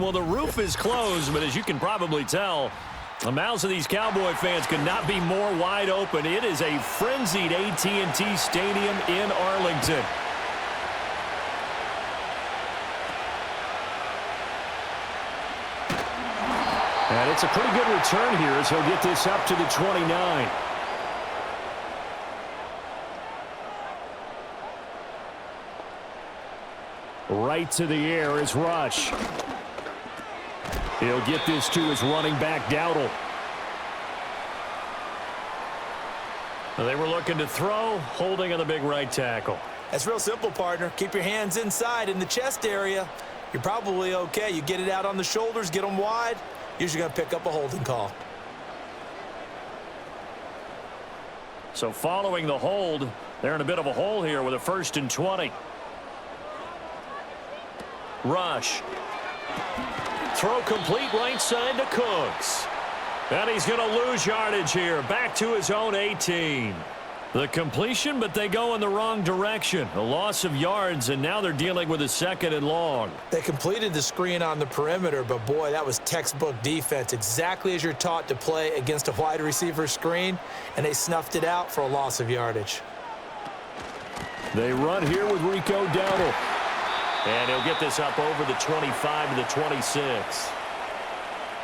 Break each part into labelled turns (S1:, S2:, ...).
S1: Well, the roof is closed, but as you can probably tell, the mouths of these Cowboy fans could not be more wide open. It is a frenzied AT&T Stadium in Arlington. And it's a pretty good return here as he'll get this up to the 29. Right to the air is Rush. He'll get this to his running back, Dowdle. They were looking to throw, holding on the big right tackle.
S2: That's real simple, partner. Keep your hands inside in the chest area. You're probably okay. You get it out on the shoulders, get them wide. Usually going to pick up a holding call.
S1: So following the hold, they're in a bit of a hole here with a 1st and 20. Rush. Throw complete right side to Cooks. And he's going to lose yardage here. Back to his own 18. The completion, but they go in the wrong direction. A loss of yards, and now they're dealing with a 2nd and long.
S2: They completed the screen on the perimeter, but boy, that was textbook defense. Exactly as you're taught to play against a wide receiver screen, and they snuffed it out for a loss of yardage.
S1: They run here with Rico Dowdle. And he'll get this up over the 25 to the 26.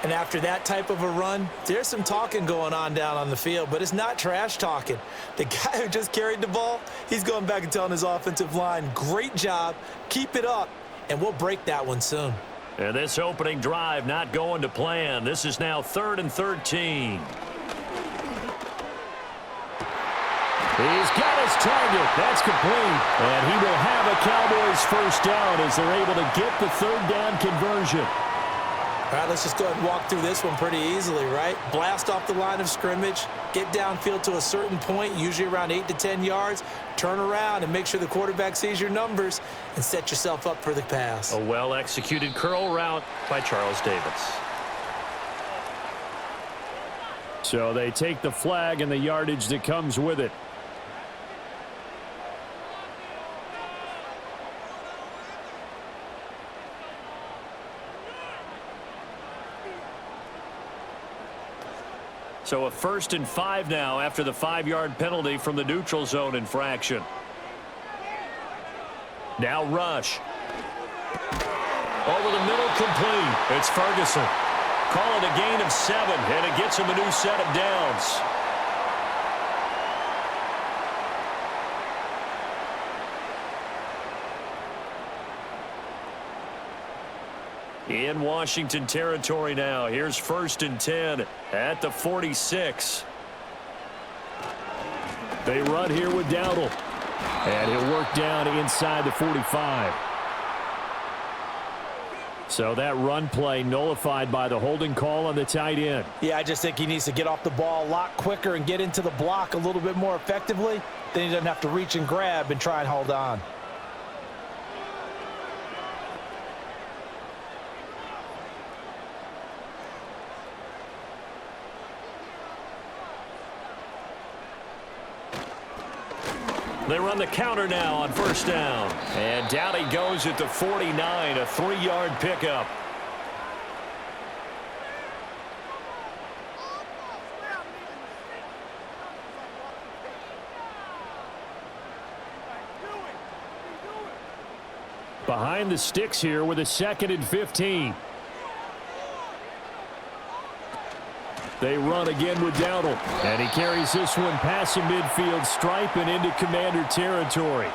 S2: And after that type of a run, there's some talking going on down on the field, but it's not trash talking. The guy who just carried the ball, he's going back and telling his offensive line, great job, keep it up, and we'll break that one soon.
S1: And this opening drive not going to plan. This is now 3rd and 13. He's got his target. That's complete. And he will have a Cowboys 1st down as they're able to get the 3rd down conversion.
S2: All right, let's just go ahead and walk through this one pretty easily, right? Blast off the line of scrimmage, get downfield to a certain point, usually around 8 to 10 yards, turn around and make sure the quarterback sees your numbers and set yourself up for the pass.
S1: A well-executed curl route by Charles Davis. So they take the flag and the yardage that comes with it. So a 1st and 5 now after the 5-yard penalty from the neutral zone infraction. Now Rush. Over the middle, complete. It's Ferguson. Call it a gain of 7, and it gets him a new set of downs. In Washington territory now. Here's 1st and 10 at the 46. They run here with Dowdle. And he'll work down inside the 45. So that run play nullified by the holding call on the tight end.
S2: Yeah, I just think he needs to get off the ball a lot quicker and get into the block a little bit more effectively. Then he doesn't have to reach and grab and try and hold on.
S1: They run the counter now on 1st down. And down he goes at the 49, a 3-yard pickup. Behind the sticks here with a 2nd and 15. They run again with Dowdle. And he carries this one past the midfield stripe and into Commander territory.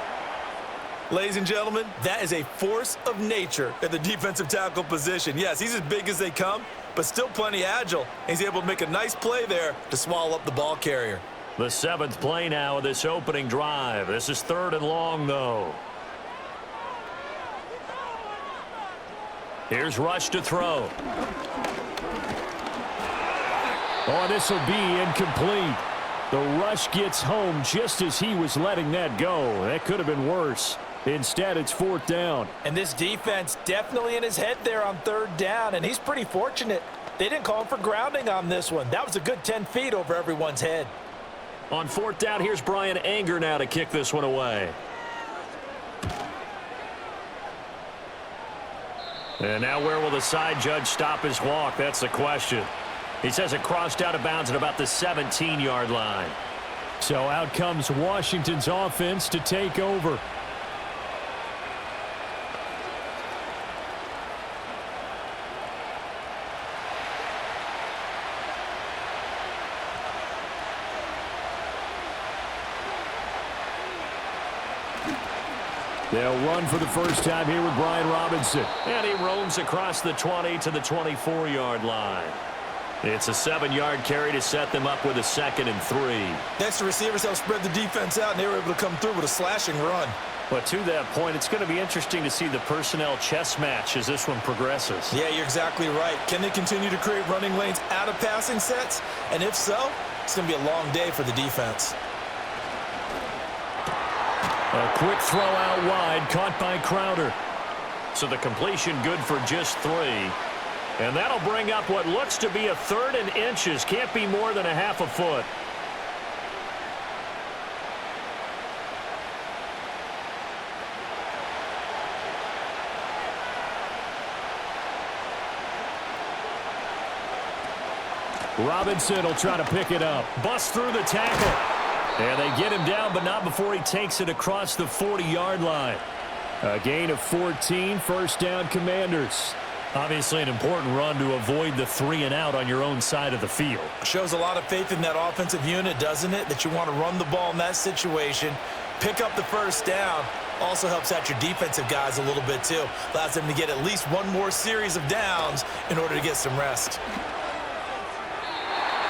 S2: Ladies and gentlemen, that is a force of nature at the defensive tackle position. Yes, he's as big as they come, but still plenty agile. And he's able to make a nice play there to swallow up the ball carrier.
S1: The 7th play now of this opening drive. This is 3rd and long, though. Here's Rush to throw. Oh, this will be incomplete. The rush gets home just as he was letting that go. That could have been worse. Instead, it's 4th down.
S2: And this defense definitely in his head there on 3rd down, and he's pretty fortunate. They didn't call him for grounding on this one. That was a good 10 feet over everyone's head.
S1: On 4th down, here's Brian Anger now to kick this one away. And now where will the side judge stop his walk? That's the question. He says it crossed out of bounds at about the 17-yard line.
S3: So out comes Washington's offense to take over. They'll run for the first time here with Brian Robinson.
S1: And he roams across the 20 to the 24-yard line. It's a 7-yard carry to set them up with a 2nd and 3.
S2: Next, the receivers helped spread the defense out, and they were able to come through with a slashing run.
S1: But to that point, it's going to be interesting to see the personnel chess match as this one progresses.
S2: Yeah, you're exactly right. Can they continue to create running lanes out of passing sets? And if so, it's going to be a long day for the defense.
S1: A quick throw out wide, caught by Crowder. So the completion good for just 3. And that'll bring up what looks to be a 3rd and inches. Can't be more than a half a foot.
S3: Robinson will try to pick it up.
S1: Bust through the tackle. And they get him down, but not before he takes it across the 40-yard line.
S3: A gain of 14, first down Commanders.
S1: Obviously an important run to avoid the 3 and out on your own side of the field.
S2: Shows a lot of faith in that offensive unit, doesn't it? That you want to run the ball in that situation, pick up the first down. Also helps out your defensive guys a little bit too. Allows them to get at least one more series of downs in order to get some rest.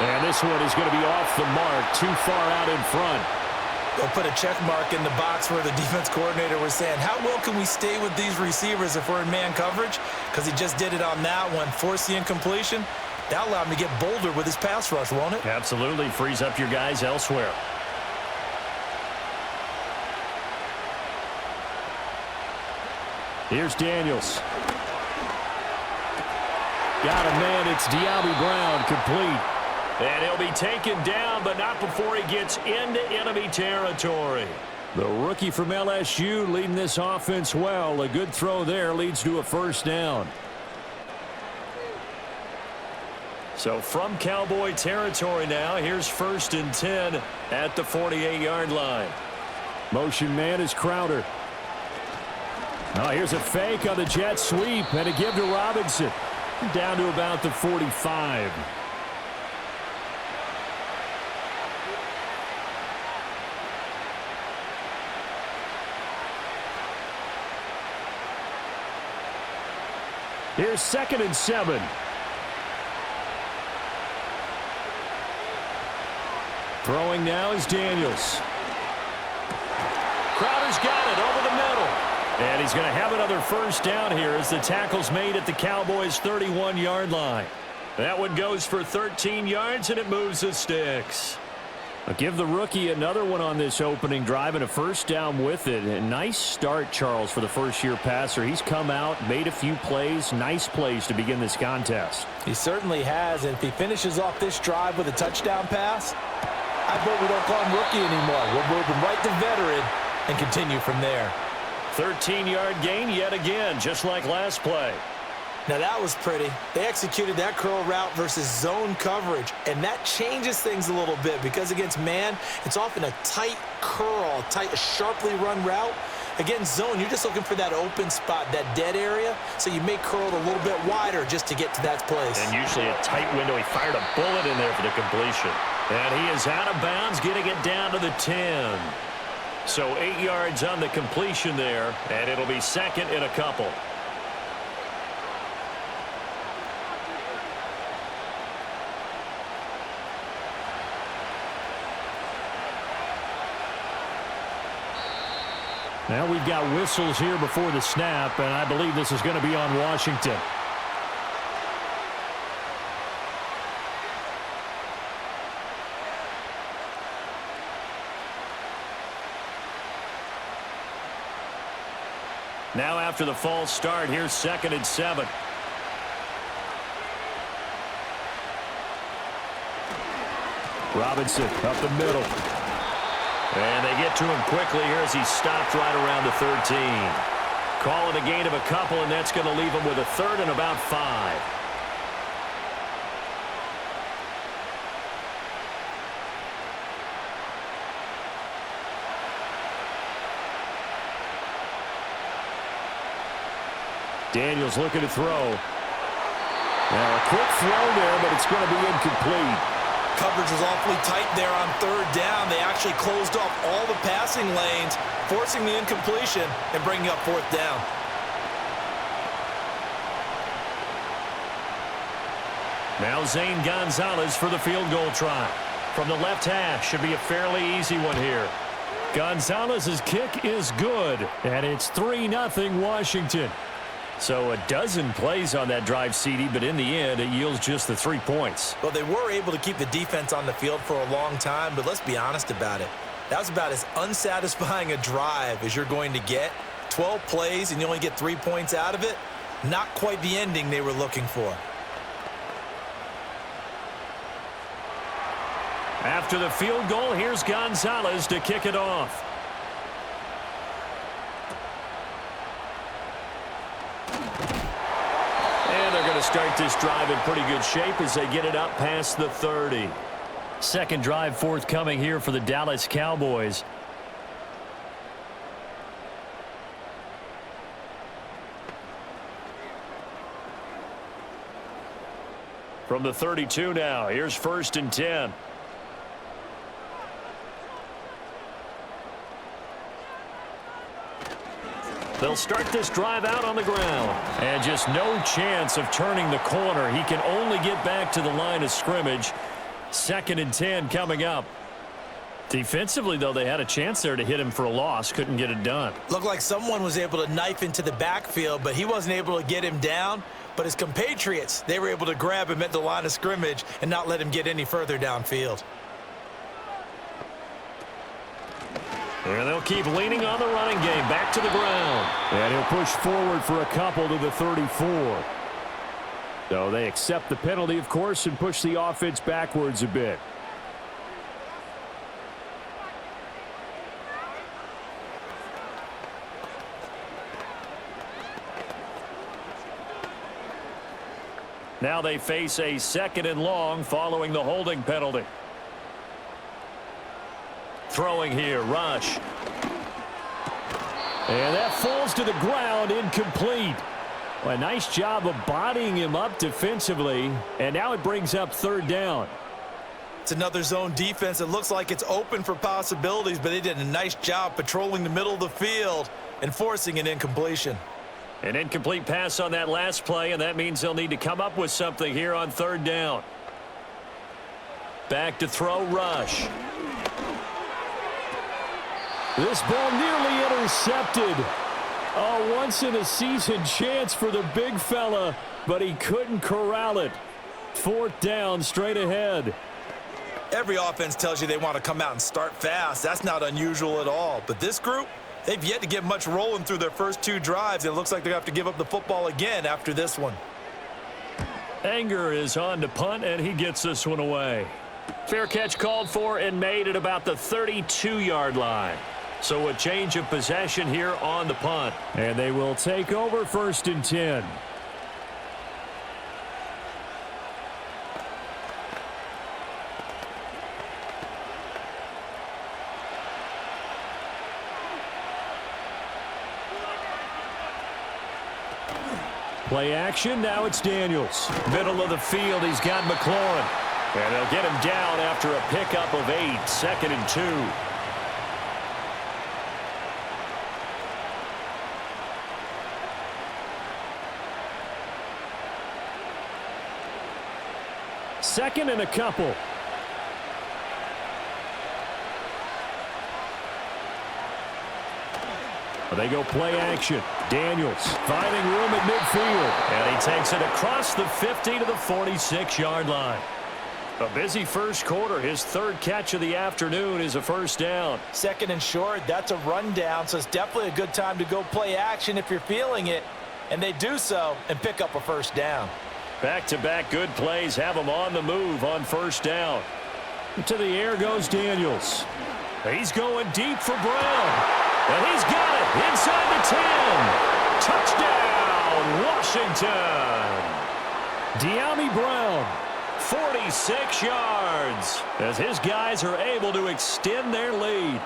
S3: And this one is going to be off the mark, too far out in front.
S2: They'll put a check mark in the box where the defense coordinator was saying, how well can we stay with these receivers if we're in man coverage? Because he just did it on that one, forced the incompletion. That'll allow him to get bolder with his pass rush, won't it?
S1: Absolutely. Frees up your guys elsewhere.
S3: Here's Daniels. Got a man. It's De'Ami Brown, complete.
S1: And he'll be taken down, but not before he gets into enemy territory.
S3: The rookie from LSU leading this offense well. A good throw there leads to a first down.
S1: So from Cowboy territory now, here's 1st and 10 at the 48-yard line.
S3: Motion man is Crowder. Oh, here's a fake on the jet sweep and a give to Robinson. Down to about the 45. Here's 2nd and 7. Throwing now is Daniels.
S1: Crowder's got it over the middle. And he's going to have another first down here as the tackle's made at the Cowboys' 31-yard line. That one goes for 13 yards, and it moves the sticks.
S3: I'll give the rookie another one on this opening drive and a first down with it. A nice start, Charles, for the first-year passer. He's come out, made a few plays, nice plays to begin this contest.
S2: He certainly has, and if he finishes off this drive with a touchdown pass, I vote we don't call him rookie anymore. We'll move him right to veteran and continue from there.
S1: 13-yard gain yet again, just like last play.
S2: Now that was pretty. They executed that curl route versus zone coverage, and that changes things a little bit because against man, it's often a tight curl, a sharply run route. Against zone, you're just looking for that open spot, that dead area, so you may curl it a little bit wider just to get to that place.
S1: And usually a tight window. He fired a bullet in there for the completion. And he is out of bounds, getting it down to the 10. So 8 yards on the completion there, and it'll be 2nd and a couple.
S3: Now we've got whistles here before the snap, and I believe this is going to be on Washington.
S1: Now after the false start, here's 2nd and 7.
S3: Robinson up the middle.
S1: And they get to him quickly here as he stopped right around the 13. Call it a gain of a couple, and that's going to leave them with a third and about 5.
S3: Daniels looking to throw. Now a quick throw there, but it's going to be incomplete.
S2: Coverage was awfully tight there on third down. They actually closed off all the passing lanes, forcing the incompletion and bringing up fourth down.
S1: Now Zane Gonzalez for the field goal try. From the left hash, should be a fairly easy one here. Gonzalez's kick is good, and it's 3-0 Washington. So a dozen plays on that drive, CD, but in the end, it yields just the 3 points.
S2: Well, they were able to keep the defense on the field for a long time, but let's be honest about it. That was about as unsatisfying a drive as you're going to get. 12 plays and you only get 3 points out of it. Not quite the ending they were looking for.
S1: After the field goal, here's Gonzalez to kick it off. And they're going to start this drive in pretty good shape as they get it up past the 30. Second drive forthcoming here for the Dallas Cowboys. From the 32 now, here's 1st and 10. They'll start this drive out on the ground. And just no chance of turning the corner. He can only get back to the line of scrimmage. 2nd and 10 coming up. Defensively, though, they had a chance there to hit him for a loss. Couldn't get it done.
S2: Looked like someone was able to knife into the backfield, but he wasn't able to get him down. But his compatriots, they were able to grab him at the line of scrimmage and not let him get any further downfield.
S1: And they'll keep leaning on the running game. Back to the ground.
S3: And he'll push forward for a couple to the 34. So they accept the penalty, of course, and push the offense backwards a bit.
S1: Now they face a 2nd and long following the holding penalty. Throwing here, Rush.
S3: And that falls to the ground, incomplete. Well, a nice job of bodying him up defensively, and now it brings up 3rd down.
S2: It's another zone defense. It looks like it's open for possibilities, but they did a nice job patrolling the middle of the field and forcing an incompletion.
S1: An incomplete pass on that last play, and that means they'll need to come up with something here on 3rd down. Back to throw, Rush.
S3: This ball nearly intercepted. A once-in-a-season chance for the big fella, but he couldn't corral it. 4th down, straight ahead.
S2: Every offense tells you they want to come out and start fast. That's not unusual at all. But this group, they've yet to get much rolling through their first 2 drives. It looks like they're going to have to give up the football again after this one.
S1: Anger is on to punt, and he gets this one away. Fair catch called for and made at about the 32-yard line. So a change of possession here on the punt.
S3: And they will take over 1st and 10. Play action, now it's Daniels.
S1: Middle of the field, he's got McLaurin. And they'll get him down after a pickup of 8, 2nd and 2.
S3: Second and a couple. They go play action. Daniels finding room at midfield.
S1: And he takes it across the 50 to the 46-yard line. A busy first quarter. His 3rd catch of the afternoon is a 1st down.
S2: 2nd and short, that's a rundown, so it's definitely a good time to go play action if you're feeling it. And they do so and pick up a 1st down.
S1: Back-to-back good plays have him on the move on 1st down.
S3: To the air goes Daniels.
S1: He's going deep for Brown. And he's got it inside the 10. Touchdown, Washington.
S3: De'Ami Brown.
S1: 46 yards as his guys are able to extend their lead.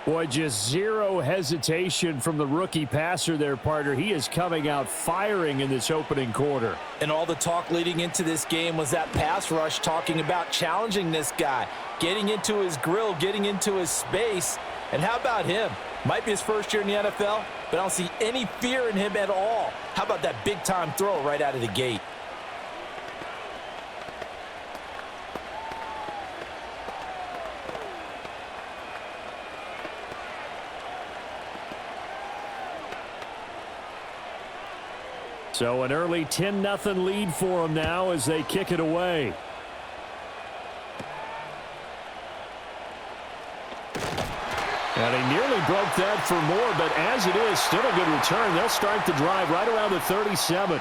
S3: Boy, just zero hesitation from the rookie passer there, partner. He is coming out firing in this opening quarter.
S2: And all the talk leading into this game was that pass rush talking about challenging this guy, getting into his grill, getting into his space. And how about him? Might be his first year in the NFL, but I don't see any fear in him at all. How about that big-time throw right out of the gate?
S3: So an early 10-0 lead for them now as they kick it away. And he nearly broke that for more, but as it is, still a good return. They'll start the drive right around the 37.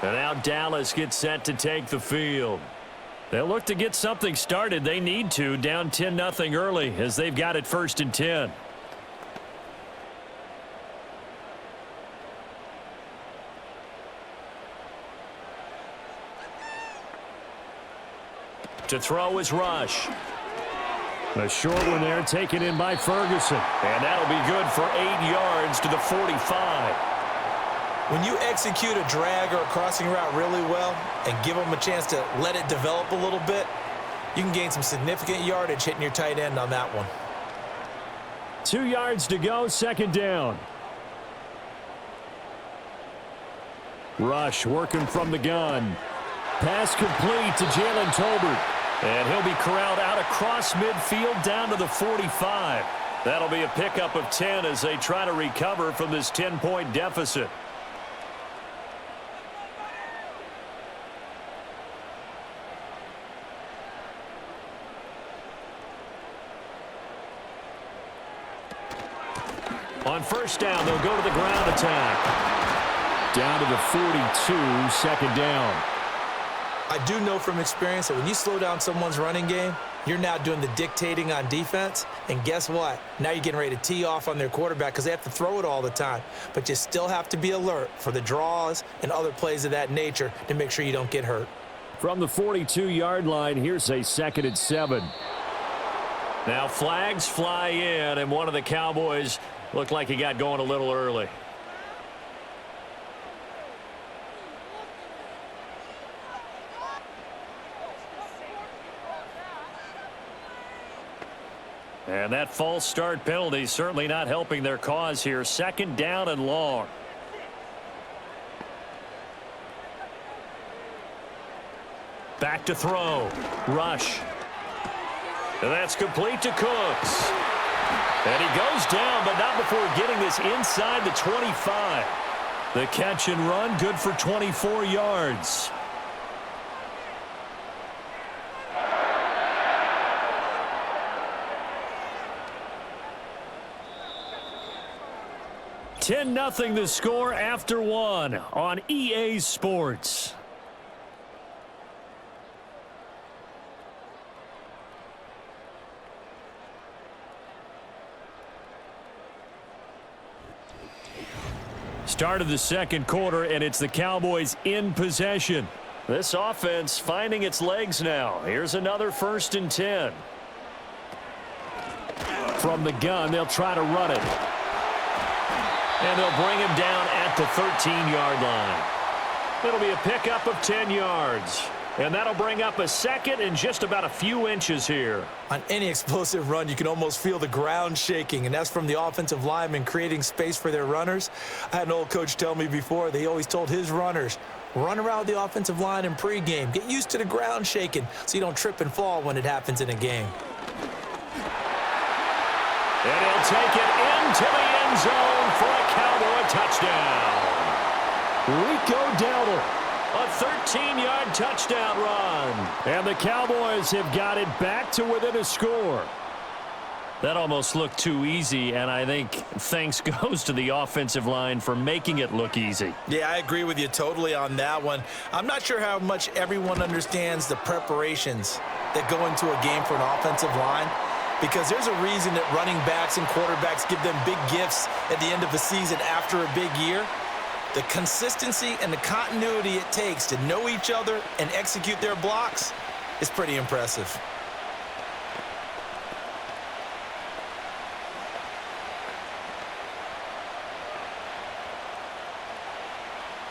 S1: And now Dallas gets set to take the field. They'll look to get something started. They need to, down 10-0 early as they've got it 1st and 10. To throw is Rush.
S3: A short one there taken in by Ferguson.
S1: And that'll be good for 8 yards to the 45.
S2: When you execute a drag or a crossing route really well and give them a chance to let it develop a little bit, you can gain some significant yardage hitting your tight end on that one.
S3: 2 yards to go, 2nd down. Rush working from the gun. Pass complete to Jalen Tolbert.
S1: And he'll be corralled out across midfield down to the 45. That'll be a pickup of 10 as they try to recover from this 10-point deficit. On 1st down, they'll go to the ground attack.
S3: Down to the 42, 2nd down.
S2: I do know from experience that when you slow down someone's running game, you're now doing the dictating on defense. And guess what? Now you're getting ready to tee off on their quarterback because they have to throw it all the time. But you still have to be alert for the draws and other plays of that nature to make sure you don't get hurt.
S3: From the 42-yard line, here's a 2nd and 7.
S1: Now flags fly in, and one of the Cowboys looked like he got going a little early. And that false start penalty certainly not helping their cause here. 2nd down and long. Back to throw. Rush. And that's complete to Cooks. And he goes down, but not before getting this inside the 25. The catch and run, good for 24 yards. $10-0 the score after 1 on EA Sports. Start of the 2nd quarter, and it's the Cowboys in possession. This offense finding its legs now. Here's another 1st and 10. From the gun, they'll try to run it. And they'll bring him down at the 13-yard line. It'll be a pickup of 10 yards. And that'll bring up a 2nd and just about a few inches here.
S2: On any explosive run, you can almost feel the ground shaking, and that's from the offensive linemen creating space for their runners. I had an old coach tell me before, they always told his runners, run around the offensive line in pregame. Get used to the ground shaking so you don't trip and fall when it happens in a game.
S1: And he'll take it into the end zone for a Cowboy touchdown.
S3: Rico Dowdle.
S1: A 13-yard touchdown run.
S3: And the Cowboys have got it back to within a score.
S1: That almost looked too easy, and I think thanks goes to the offensive line for making it look easy.
S2: Yeah, I agree with you totally on that one. I'm not sure how much everyone understands the preparations that go into a game for an offensive line. because there's a reason that running backs and quarterbacks give them big gifts at the end of the season after a big year. The consistency and the continuity it takes to know each other and execute their blocks is pretty impressive.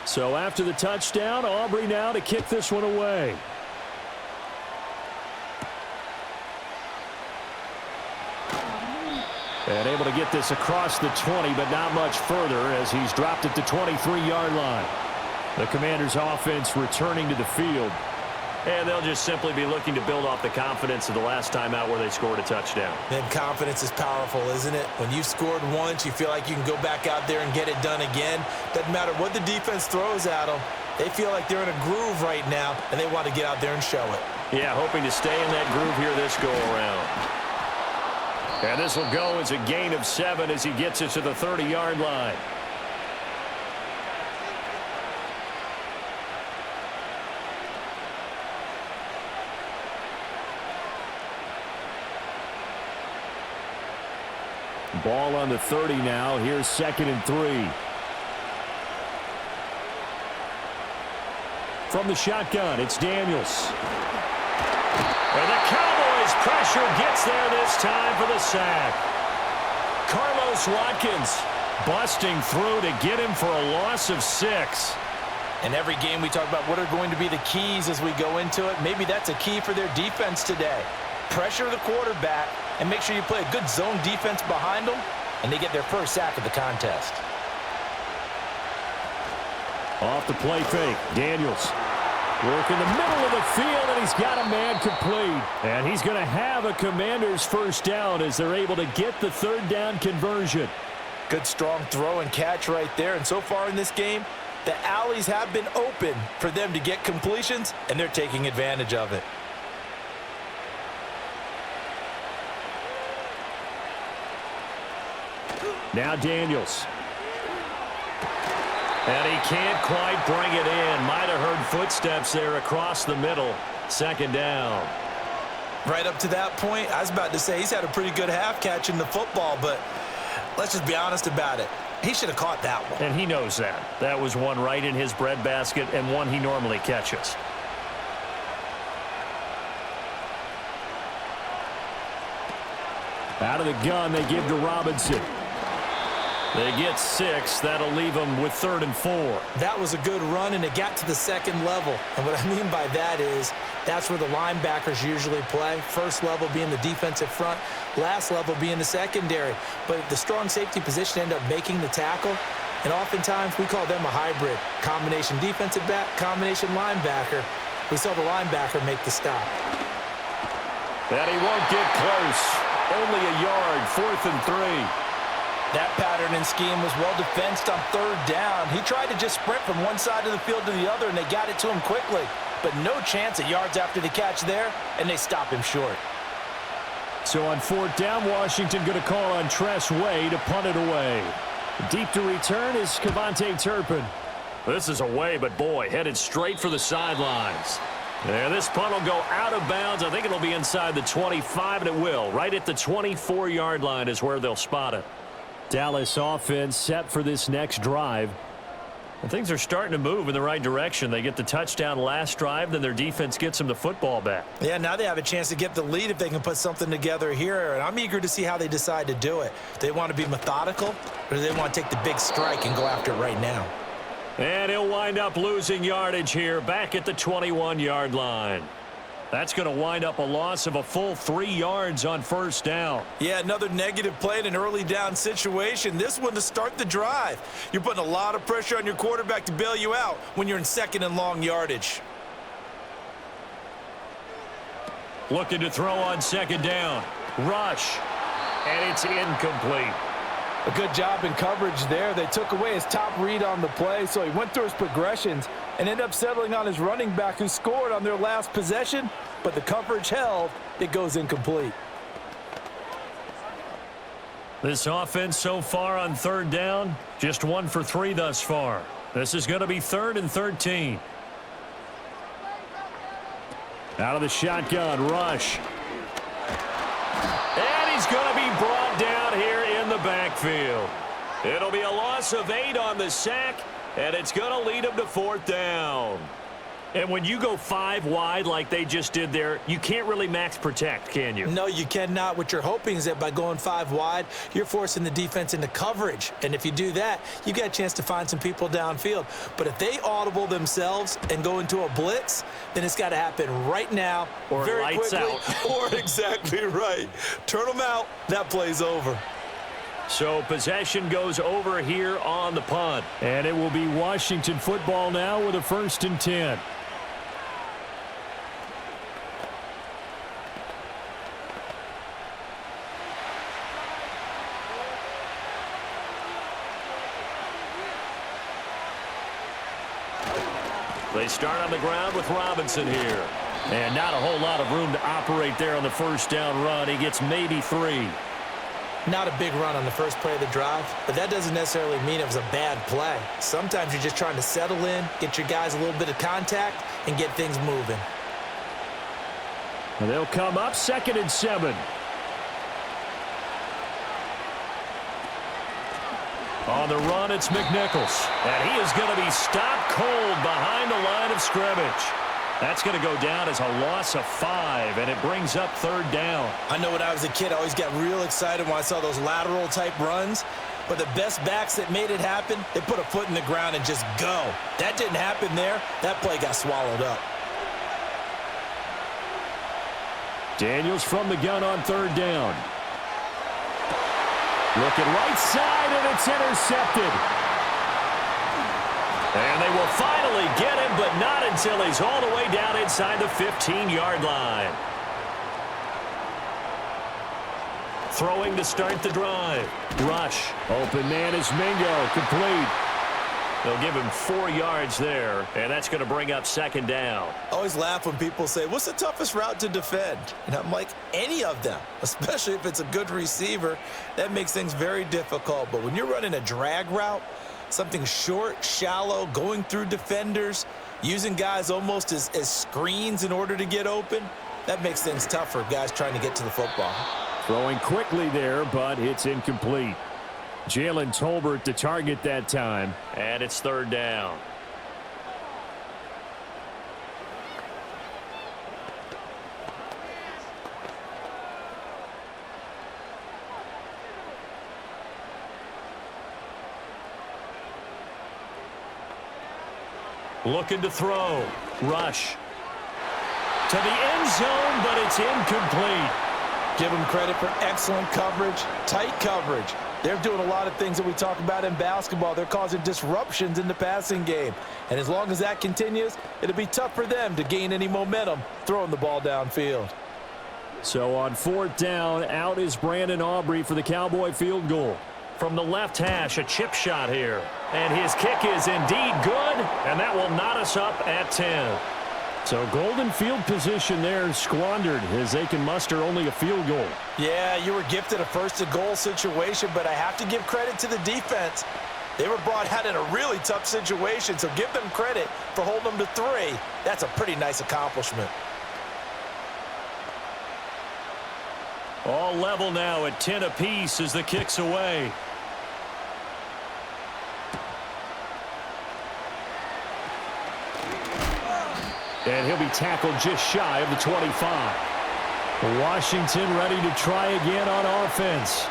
S3: So after the touchdown, Aubrey now to kick this one away. And able to get this across the 20, but not much further as he's dropped at the 23-yard line. The Commanders' offense returning to the field.
S1: And they'll just simply be looking to build off the confidence of the last time out where they scored a touchdown.
S2: And confidence is powerful, isn't it? When you've scored once, you feel like you can go back out there and get it done again. Doesn't matter what the defense throws at them. They feel like they're in a groove right now, and they want to get out there and show it.
S1: Yeah, hoping to stay in that groove here this go-around. And this will go as a gain of 7 as he gets it to the 30-yard line.
S3: Ball on the 30 now. Here's 2nd and 3. From the shotgun, it's Daniels.
S1: And the Cowboys pressure gets there this time for the sack. Carlos Watkins busting through to get him for a loss of 6.
S2: In every game we talk about what are going to be the keys as we go into it. Maybe that's a key for their defense today. Pressure the quarterback and make sure you play a good zone defense behind them, and they get their first sack of the contest.
S3: Off the play fake, Daniels. Work in the middle of the field, and he's got a man complete. And he's going to have a Commander's first down as they're able to get the 3rd down conversion.
S2: Good strong throw and catch right there. And so far in this game, the alleys have been open for them to get completions, and they're taking advantage of it.
S3: Now Daniels.
S1: And he can't quite bring it in. Might have heard footsteps there across the middle. 2nd down.
S2: Right up to that point, I was about to say he's had a pretty good half catching the football, but let's just be honest about it. He should have caught that one.
S1: And he knows that. That was one right in his breadbasket and one he normally catches.
S3: Out of the gun, they give to Robinson.
S1: They get 6. That'll leave them with 3rd and 4.
S2: That was a good run, and it got to the 2nd level. And what I mean by that is that's where the linebackers usually play. First level being the defensive front, last level being the secondary. But the strong safety position ended up making the tackle. And oftentimes we call them a hybrid. Combination defensive back, combination linebacker. We saw the linebacker make the stop.
S1: And he won't get close. Only a yard, 4th and 3.
S2: That pattern and scheme was well defensed on 3rd down. He tried to just sprint from one side of the field to the other, and they got it to him quickly. But no chance at yards after the catch there, and they stop him short.
S3: So on 4th down, Washington going to call on Tress Way to punt it away. Deep to return is Cavante Turpin.
S1: This is away, but boy, headed straight for the sidelines. And this punt will go out of bounds. I think it'll be inside the 25, and it will. Right at the 24-yard line is where they'll spot it.
S3: Dallas offense set for this next drive.
S1: And things are starting to move in the right direction. They get the touchdown last drive, then their defense gets them the football back.
S2: Yeah, now they have a chance to get the lead if they can put something together here. And I'm eager to see how they decide to do it. Do they want to be methodical, or do they want to take the big strike and go after it right now?
S1: And he'll wind up losing yardage here back at the 21-yard line. That's going to wind up a loss of a full 3 yards on 1st down.
S2: Yeah, another negative play in an early down situation. This one to start the drive. You're putting a lot of pressure on your quarterback to bail you out when you're in 2nd and long yardage.
S1: Looking to throw on 2nd down. Rush. And it's incomplete.
S2: A good job in coverage there. They took away his top read on the play, so he went through his progressions and ended up settling on his running back who scored on their last possession, but the coverage held. It goes incomplete.
S1: This offense so far on 3rd down, just 1 for 3 thus far. This is going to be 3rd and 13.
S3: Out of the shotgun, Rush.
S1: And he's going to be brought down here in the backfield. It'll be a loss of 8 on the sack, and it's going to lead him to 4th down. And when you go 5 wide like they just did there, you can't really max protect, can you?
S2: No, you cannot. What you're hoping is that by going 5 wide, you're forcing the defense into coverage. And if you do that, you got a chance to find some people downfield. But if they audible themselves and go into a blitz, then it's got to happen right now,
S1: or
S2: very
S1: lights
S2: quickly,
S1: out.
S2: or exactly right. Turn them out. That play's over.
S1: So possession goes over here on the punt.
S3: And it will be Washington football now with a 1st and 10.
S1: They start on the ground with Robinson here. And not a whole lot of room to operate there on the 1st down run. He gets maybe 3.
S2: Not a big run on the first play of the drive, but that doesn't necessarily mean it was a bad play. Sometimes you're just trying to settle in, get your guys a little bit of contact, and get things moving.
S3: And they'll come up 2nd and 7.
S1: On the run, it's McNichols. And he is going to be stopped cold behind the line of scrimmage. That's going to go down as a loss of 5, and it brings up 3rd down.
S2: I know when I was a kid, I always got real excited when I saw those lateral-type runs. But the best backs that made it happen, they put a foot in the ground and just go. That didn't happen there. That play got swallowed up.
S3: Daniels from the gun on 3rd down. Looking right side, and it's intercepted.
S1: And they will finally get him, but not until he's all the way down inside the 15-yard line. Throwing to start the drive. Rush.
S3: Open man is Mingo. Complete.
S1: They'll give him 4 yards there, and that's going to bring up 2nd down.
S2: I always laugh when people say, what's the toughest route to defend? And I'm like, any of them, especially if it's a good receiver. That makes things very difficult. But when you're running a drag route, something short, shallow, going through defenders, using guys almost as screens in order to get open, that makes things tough for guys trying to get to the football.
S3: Throwing quickly there, but it's incomplete. Jalen Tolbert the target that time.
S1: And it's 3rd down. Looking to throw. Rush. To the end zone, but it's incomplete.
S2: Give them credit for excellent coverage, tight coverage. They're doing a lot of things that we talk about in basketball. They're causing disruptions in the passing game. And as long as that continues, it'll be tough for them to gain any momentum throwing the ball downfield.
S3: So on 4th down, out is Brandon Aubrey for the Cowboy field goal.
S1: From the left hash, a chip shot here. And his kick is indeed good, and that will knot us up at 10.
S3: So golden field position there squandered as they can muster only a field goal.
S2: Yeah, you were gifted a first-to-goal situation, but I have to give credit to the defense. They were brought out in a really tough situation, so give them credit for holding them to 3. That's a pretty nice accomplishment.
S1: All level now at 10 apiece as the kick's away.
S3: And he'll be tackled just shy of the 25. Washington ready to try again on offense.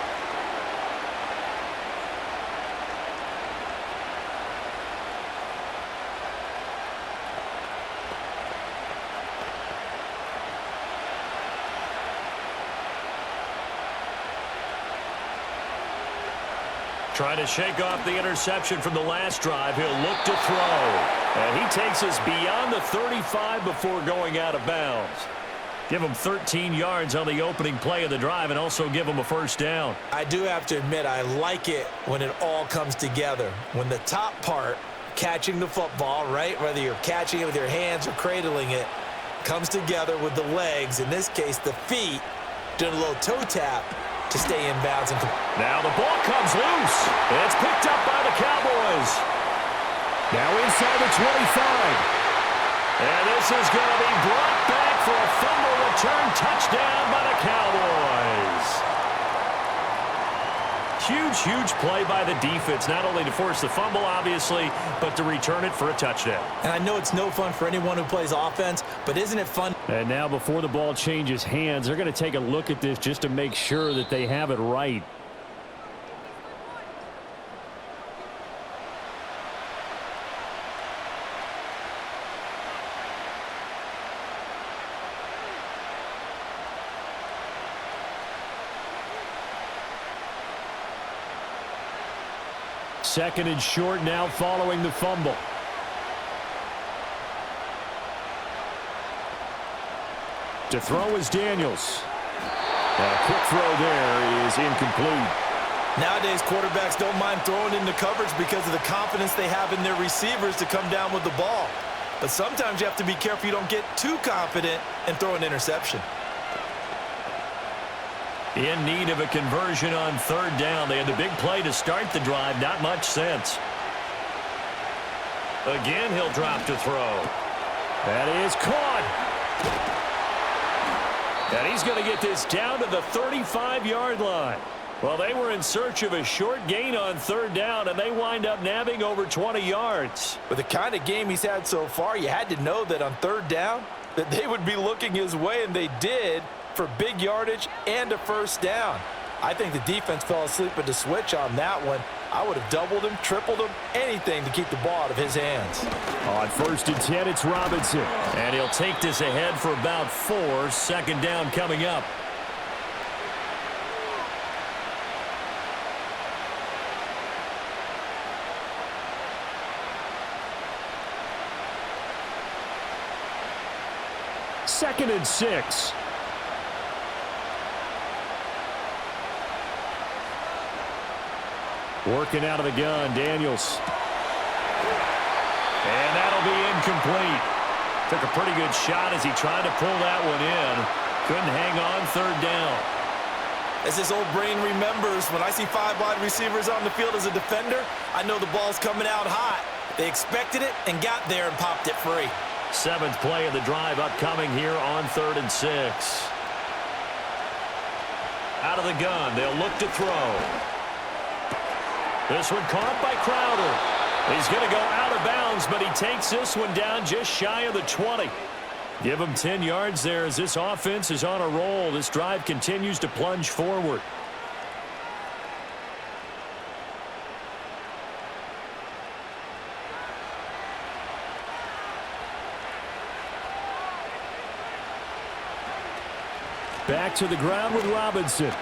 S1: Trying to shake off the interception from the last drive. He'll look to throw. And he takes us beyond the 35 before going out of bounds. Give him 13 yards on the opening play of the drive and also give him a 1st down.
S2: I do have to admit, I like it when it all comes together. When the top part, catching the football, right, whether you're catching it with your hands or cradling it, comes together with the legs, in this case the feet, doing a little toe tap to stay in bounds.
S1: Now the ball comes loose. It's picked up by the Cowboys.
S3: Now inside the 25.
S1: And this is going to be brought back for a fumble return touchdown by the Cowboys. Huge play by the defense, not only to force the fumble, obviously, but to return it for a touchdown.
S2: And I know it's no fun for anyone who plays offense, but isn't it fun?
S3: And now before the ball changes hands, they're going to take a look at this just to make sure that they have it right. Second and short now following the fumble. To throw is Daniels. A quick throw there is incomplete.
S2: Nowadays, quarterbacks don't mind throwing into coverage because of the confidence they have in their receivers to come down with the ball. But sometimes you have to be careful you don't get too confident and throw an interception.
S1: In need of a conversion on third down. They had the big play to start the drive. Not much sense. Again, he'll drop to throw.
S3: That is caught.
S1: And he's going to get this down to the 35-yard line. Well, they were in search of a short gain on third down, and they wind up nabbing over 20 yards.
S2: With the kind of game he's had so far, you had to know that on third down that they would be looking his way, and they did, for big yardage and a first down. I think the defense fell asleep at the switch on that one. I would have doubled him, tripled him, anything to keep the ball out of his hands.
S3: On 1st and 10, it's Robinson.
S1: And he'll take this ahead for about 4. Second down coming up.
S3: Second and 6. Working out of the gun, Daniels.
S1: And that'll be incomplete. Took a pretty good shot as he tried to pull that one in. Couldn't hang on third down.
S2: As his old brain remembers, when I see 5 wide receivers on the field as a defender, I know the ball's coming out hot. They expected it and got there and popped it free.
S1: 7th play of the drive upcoming here on 3rd and 6. Out of the gun, they'll look to throw. This one caught by Crowder. He's going to go out of bounds, but he takes this one down just shy of the 20. Give him 10 yards there as this offense is on a roll. This drive continues to plunge forward.
S3: Back to the ground with Robinson.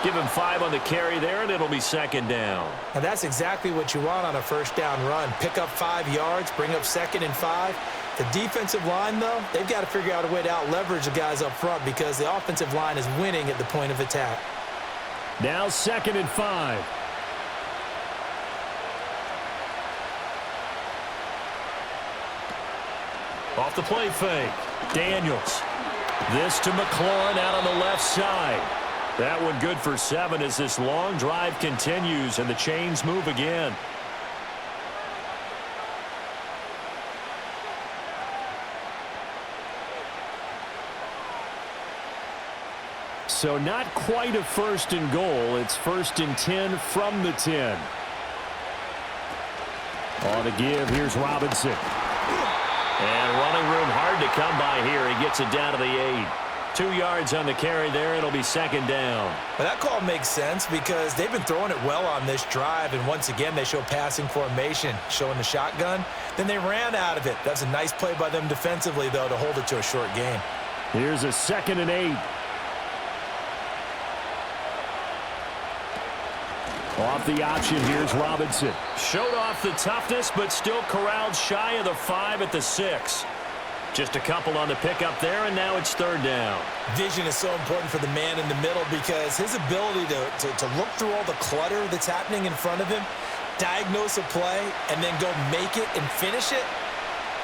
S1: Give him 5 on the carry there, and it'll be second down.
S2: And that's exactly what you want on a first down run. Pick up 5 yards, bring up 2nd and 5. The defensive line, though, they've got to figure out a way to out-leverage the guys up front because the offensive line is winning at the point of attack.
S3: Now 2nd and 5.
S1: Off the play fake. Daniels. This to McLaurin out on the left side. That one good for 7 as this long drive continues and the chains move again.
S3: So not quite a 1st and goal. It's 1st and 10 from the 10. On the give, here's Robinson.
S1: And running room hard to come by here. He gets it down to the 8. 2 yards on the carry there. It'll be second down.
S2: But that call makes sense because they've been throwing it well on this drive, and once again they show passing formation, showing the shotgun. Then they ran out of it. That's a nice play by them defensively, though, to hold it to a short gain.
S3: Here's a 2nd and 8. Off the option, here's Robinson.
S1: Showed off the toughness, but still corralled shy of the 5 at the 6. Just a couple on the pickup there, and now it's third down.
S2: Vision is so important for the man in the middle because his ability to look through all the clutter that's happening in front of him, diagnose a play, and then go make it and finish it,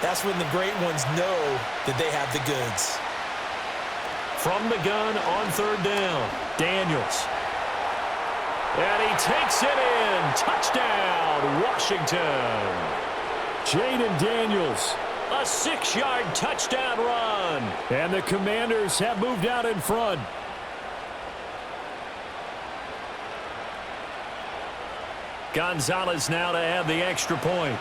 S2: that's when the great ones know that they have the goods.
S1: From the gun on third down, Daniels. And he takes it in. Touchdown, Washington.
S3: Jayden Daniels
S1: A 6-yard touchdown run.
S3: And the Commanders have moved out in front.
S1: Gonzalez now to add the extra point.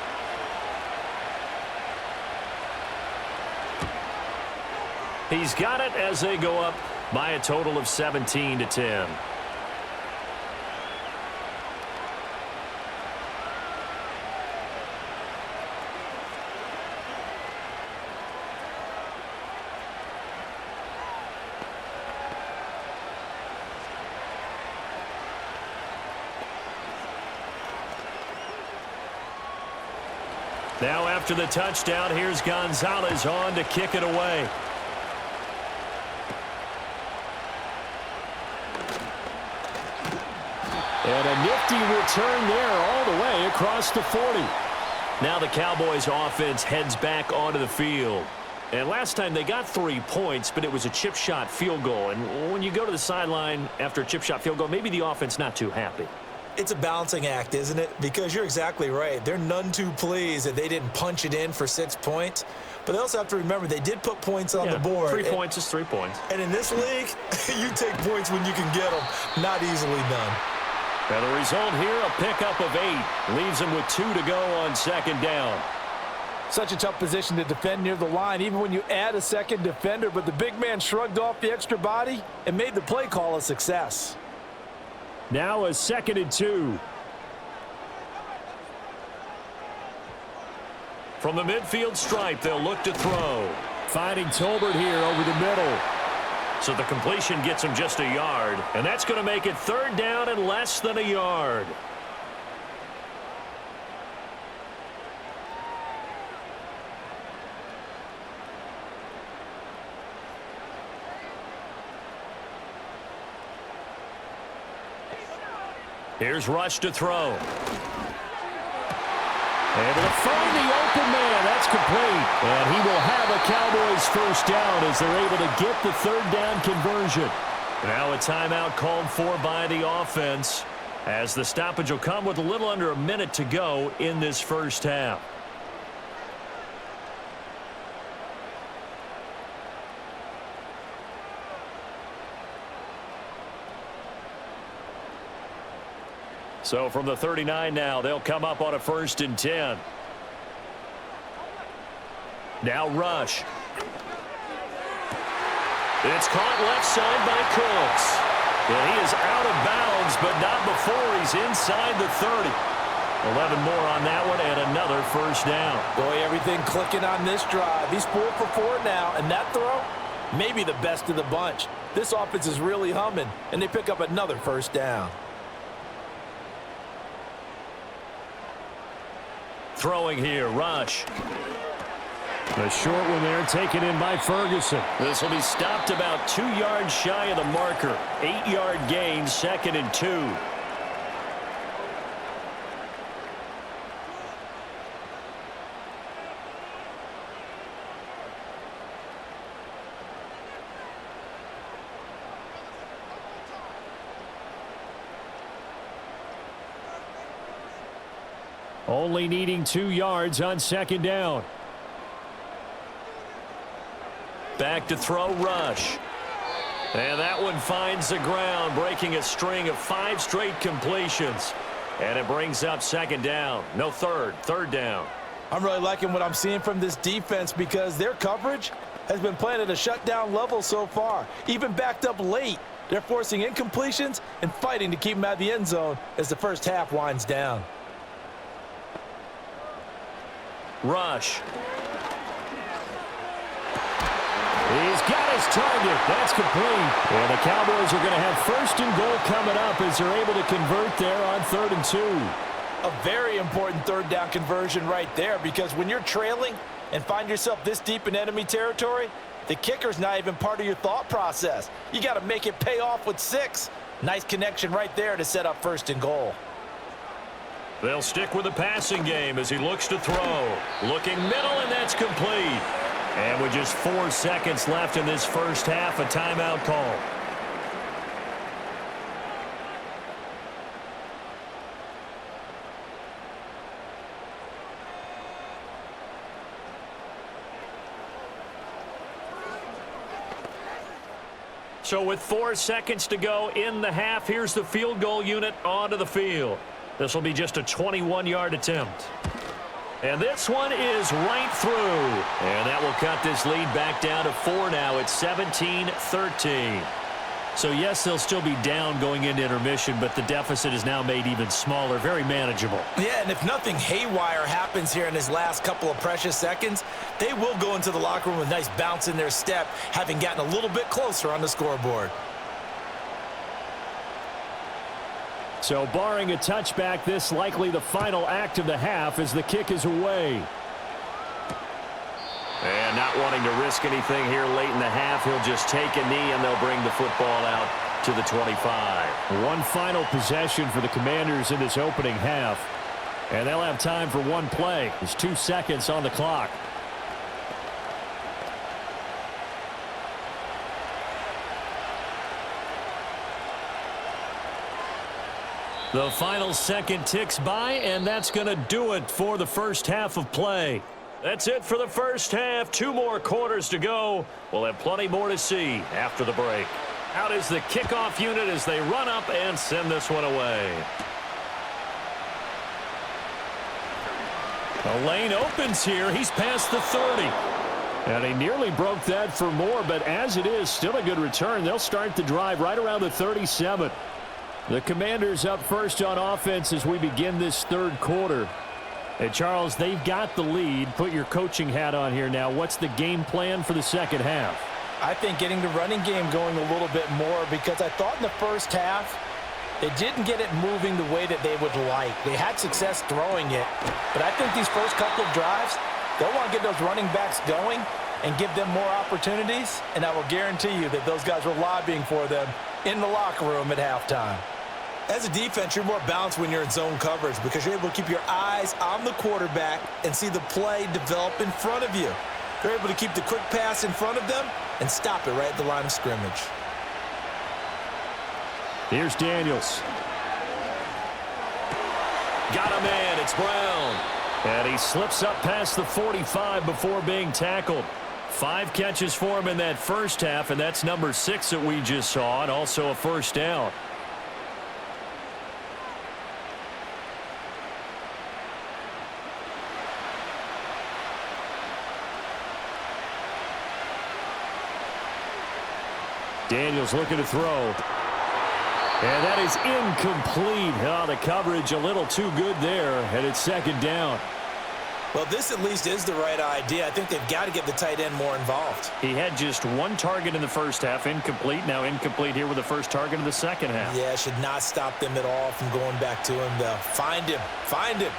S1: He's got it as they go up by a total of 17-10. Now after the touchdown, here's Gonzalez on to kick it away.
S3: And a nifty return there all the way across the 40.
S1: Now the Cowboys offense heads back onto the field. And last time they got 3 points, but it was a chip shot field goal. And when you go to the sideline after a chip shot field goal, maybe the offense not too happy.
S2: It's a balancing act, isn't it? Because you're exactly right. They're none too pleased that they didn't punch it in for 6 points. But they also have to remember they did put points on the board.
S1: 3 points is 3 points.
S2: And in this league, you take points when you can get them. Not easily done.
S1: And the result here, a pickup of 8. Leaves them with 2 to go on second down.
S4: Such a tough position to defend near the line, even when you add a second defender. But the big man shrugged off the extra body and made the play call a success.
S3: Now a 2nd and 2.
S1: From the midfield stripe, they'll look to throw.
S3: Finding Tolbert here over the middle.
S1: So the completion gets him just a yard. And that's going to make it 3rd down and less than a yard. Here's Rush to throw.
S3: Able to find the open man. That's complete. And he will have a Cowboys first down as they're able to get the 3rd down conversion.
S1: Now a timeout called for by the offense as the stoppage will come with a little under a minute to go in this first half. So from the 39 now, they'll come up on a 1st and 10. Now Rush. It's caught left side by Cooks. And he is out of bounds, but not before he's inside the 30. 11 more on that one and another first down.
S4: Boy, everything clicking on this drive. He's 4 for 4 now, and that throw, maybe the best of the bunch. This offense is really humming, and they pick up another first down.
S1: Throwing here, Rush.
S3: The short one there taken in by Ferguson.
S1: This will be stopped about 2 yards shy of the marker. 8-yard gain, 2nd and 2.
S3: Only needing 2 yards on 2nd down.
S1: Back to throw, Rush. And that one finds the ground, breaking a string of 5 straight completions. And it brings up 2nd down. No 3rd down.
S4: I'm really liking what I'm seeing from this defense because their coverage has been playing at a shutdown level so far. Even backed up late, they're forcing incompletions and fighting to keep them out of the end zone as the first half winds down.
S1: Rush.
S3: He's got his target. That's complete. And the Cowboys are going to have 1st and goal coming up as they're able to convert there on 3rd and 2.
S4: A very important 3rd down conversion right there because when you're trailing and find yourself this deep in enemy territory, the kicker's not even part of your thought process. You got to make it pay off with 6. Nice connection right there to set up 1st and goal.
S1: They'll stick with the passing game as he looks to throw. Looking middle, and that's complete. And with just 4 seconds left in this first half, a timeout call. So with 4 seconds to go in the half, here's the field goal unit onto the field. This will be just a 21-yard attempt. And this one is right through. And that will cut this lead back down to 4 now. It's 17-13. So, yes, they'll still be down going into intermission, but the deficit is now made even smaller, very manageable.
S2: Yeah, and if nothing haywire happens here in his last couple of precious seconds, they will go into the locker room with a nice bounce in their step, having gotten a little bit closer on the scoreboard.
S3: So barring a touchback, this likely the final act of the half as the kick is away.
S1: And not wanting to risk anything here late in the half, he'll just take a knee and they'll bring the football out to the 25.
S3: One final possession for the Commanders in this opening half. And they'll have time for one play. There's 2 seconds on the clock.
S1: The final second ticks by, and that's going to do it for the first half of play. That's it for the first half. 2 more quarters to go. We'll have plenty more to see after the break. Out is the kickoff unit as they run up and send this one away.
S3: The lane opens here. He's past the 30. And he nearly broke that for more, but as it is, still a good return. They'll start the drive right around the 37. The Commanders up first on offense as we begin this third quarter. Hey, Charles, they've got the lead. Put your coaching hat on here now. What's the game plan for the second half?
S4: I think getting the running game going a little bit more, because I thought in the first half they didn't get it moving the way that they would like. They had success throwing it, but I think these first couple of drives, they'll want to get those running backs going and give them more opportunities, and I will guarantee you that those guys were lobbying for them in the locker room at halftime.
S2: As a defense, you're more balanced when you're in zone coverage because you're able to keep your eyes on the quarterback and see the play develop in front of you. You're able to keep the quick pass in front of them and stop it right at the line of scrimmage.
S3: Here's Daniels.
S1: Got a man. It's Brown.
S3: And he slips up past the 45 before being tackled.
S1: 5 catches for him in that first half, and that's number 6 that we just saw, and also a first down.
S3: Daniels looking to throw. And that is incomplete. Oh, the coverage a little too good there, and it's second down.
S2: Well, this at least is the right idea. I think they've got to get the tight end more involved.
S1: He had just 1 target in the first half, incomplete. Now incomplete here with the first target of the second half.
S2: Yeah, should not stop them at all from going back to him, though. Find him. Find him.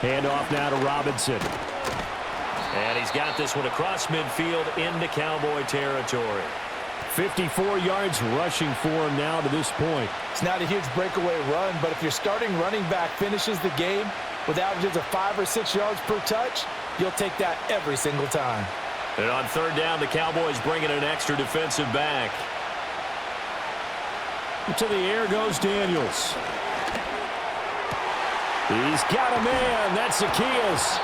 S3: Hand off now to Robinson.
S1: And he's got this one across midfield into Cowboy territory.
S3: 54 yards rushing for him now to this point.
S4: It's not a huge breakaway run, but if your starting running back finishes the game with averages of 5 or 6 yards per touch, you'll take that every single time.
S1: And on third down, the Cowboys bring in an extra defensive back.
S3: To the air goes Daniels. He's got a man. That's Zacchaeus.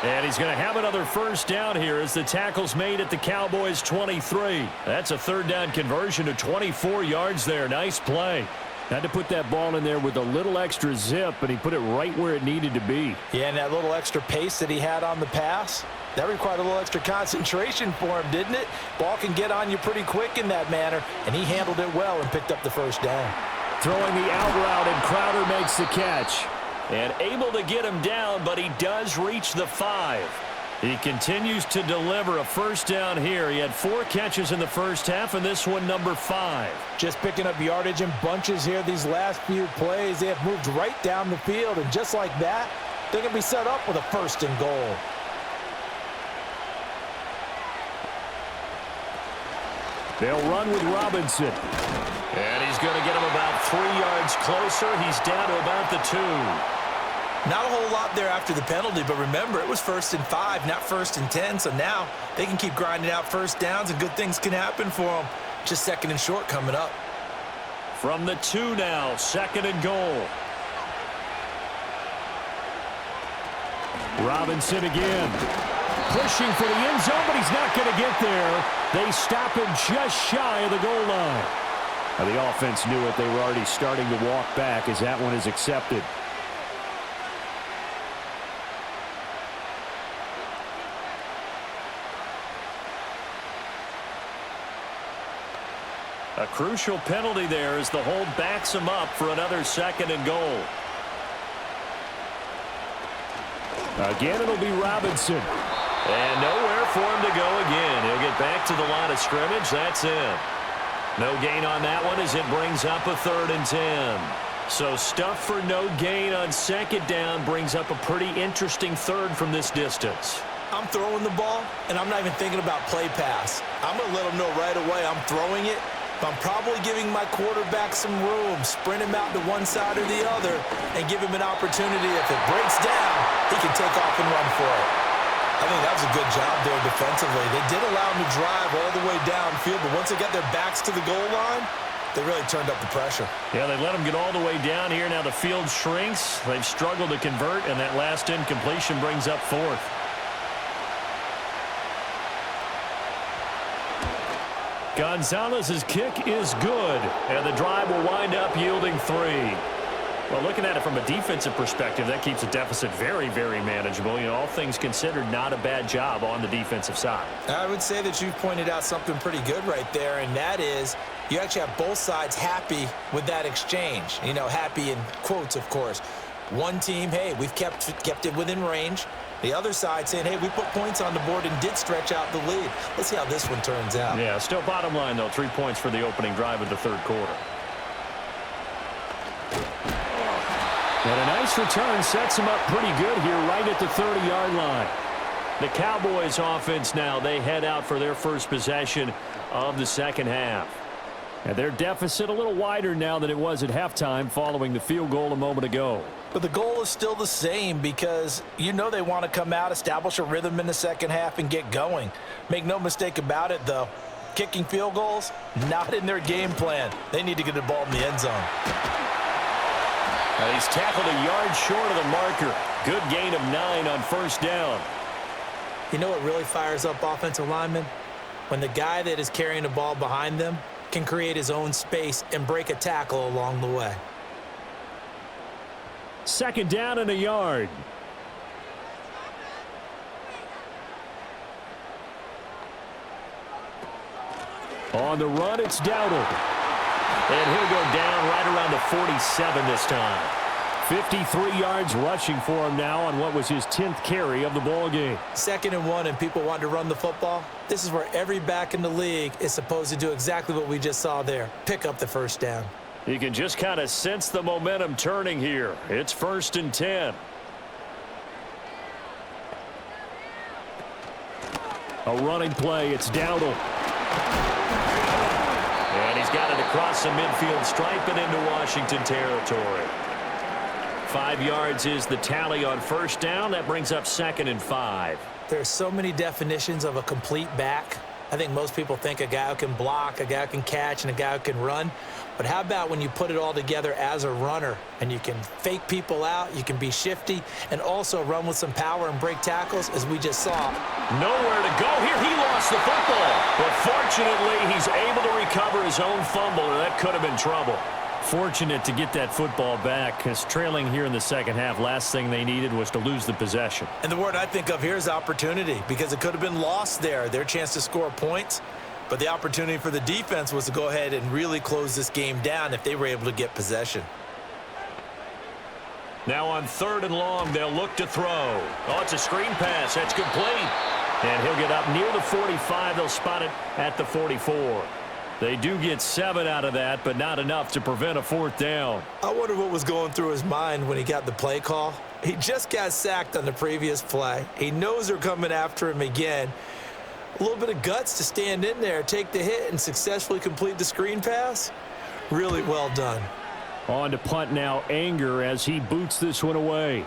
S1: And he's going to have another first down here as the tackle's made at the Cowboys' 23. That's a third down conversion of 24 yards there. Nice play.
S3: Had to put that ball in there with a little extra zip, but he put it right where it needed to be.
S4: Yeah, and that little extra pace that he had on the pass, that required a little extra concentration for him, didn't it? Ball can get on you pretty quick in that manner, and he handled it well and picked up the first down.
S3: Throwing the out route, and Crowder makes the catch.
S1: And able to get him down, but he does reach the 5. He continues to deliver a first down here. He had 4 catches in the first half, and this one number 5.
S4: Just picking up yardage in bunches here these last few plays. They have moved right down the field, and just like that, they're going to be set up with a first and goal.
S3: They'll run with Robinson.
S1: And he's going to get him about 3 yards closer. He's down to about the 2.
S2: Not a whole lot there after the penalty, but remember, it was 1st and 5, not 1st and 10, so now they can keep grinding out first downs and good things can happen for them. Just 2nd and short coming up.
S1: From the 2 now, 2nd and goal.
S3: Robinson again. pushing for the end zone, but he's not going to get there. They stop him just shy of the goal line. Now, the offense knew it. They were already starting to walk back as that one is accepted.
S1: A crucial penalty there as the hold backs him up for another 2nd and goal.
S3: Again, it'll be Robinson.
S1: And nowhere for him to go again. He'll get back to the line of scrimmage. That's it. No gain on that one as it brings up a 3rd and 10. So stuff for no gain on 2nd down brings up a pretty interesting 3rd from this distance.
S2: I'm throwing the ball, and I'm not even thinking about play pass. I'm going to let them know right away I'm throwing it. I'm probably giving my quarterback some room, sprint him out to one side or the other, and give him an opportunity. If it breaks down, he can take off and run for it. I think that was a good job there defensively. They did allow him to drive all the way downfield, but once they got their backs to the goal line, they really turned up the pressure.
S1: Yeah, they let him get all the way down here. Now the field shrinks. They've struggled to convert, and that last incompletion brings up 4th. Gonzalez's kick is good, and the drive will wind up yielding 3. Well, looking at it from a defensive perspective, that keeps the deficit very, very manageable. You know, all things considered, not a bad job on the defensive side.
S2: I would say that you've pointed out something pretty good right there, and that is you actually have both sides happy with that exchange. You know, happy in quotes, of course. One team, hey, we've kept it within range. The other side saying, hey, we put points on the board and did stretch out the lead. Let's see how this one turns out.
S1: Yeah, still bottom line, though, 3 points for the opening drive of the 3rd quarter.
S3: And a nice return sets him up pretty good here right at the 30-yard line.
S1: The Cowboys offense now, they head out for their first possession of the 2nd half.
S3: And their deficit a little wider now than it was at halftime following the field goal a moment ago.
S2: But the goal is still the same because you know they want to come out, establish a rhythm in the 2nd half, and get going. Make no mistake about it, though. Kicking field goals, not in their game plan. They need to get the ball in the end zone.
S1: And he's tackled a yard short of the marker. Good gain of 9 on 1st down.
S2: You know what really fires up offensive linemen? When the guy that is carrying the ball behind them can create his own space and break a tackle along the way.
S3: 2nd down and a yard. On the run, it's Dowdle.
S1: And he'll go down right around the 47 this time.
S3: 53 yards rushing for him now on what was his 10th carry of the ball game.
S2: 2nd and 1 and people want to run the football. This is where every back in the league is supposed to do exactly what we just saw there. Pick up the 1st down.
S1: You can just kind of sense the momentum turning here. It's 1st and 10.
S3: A running play. It's Dowdle.
S1: And he's got it across the midfield stripe and into Washington territory. 5 yards is the tally on 1st down. That brings up 2nd and 5.
S2: There are so many definitions of a complete back. I think most people think a guy who can block, a guy who can catch, and a guy who can run. But how about when you put it all together as a runner and you can fake people out, you can be shifty, and also run with some power and break tackles, as we just saw.
S1: Nowhere to go here. He lost the football. But fortunately, he's able to recover his own fumble, or that could have been trouble.
S3: Fortunate to get that football back, because trailing here in the 2nd half, last thing they needed was to lose the possession.
S2: And the word I think of here is opportunity, because it could have been lost there, their chance to score points. But the opportunity for the defense was to go ahead and really close this game down if they were able to get possession.
S1: Now on 3rd and long, they'll look to throw. Oh, it's a screen pass. That's complete. And he'll get up near the 45. They'll spot it at the 44. They do get 7 out of that, but not enough to prevent a 4th down.
S2: I wonder what was going through his mind when he got the play call. He just got sacked on the previous play. He knows they're coming after him again. A little bit of guts to stand in there, take the hit, and successfully complete the screen pass. Really well done.
S3: On to punt now, Anger, as he boots this one away.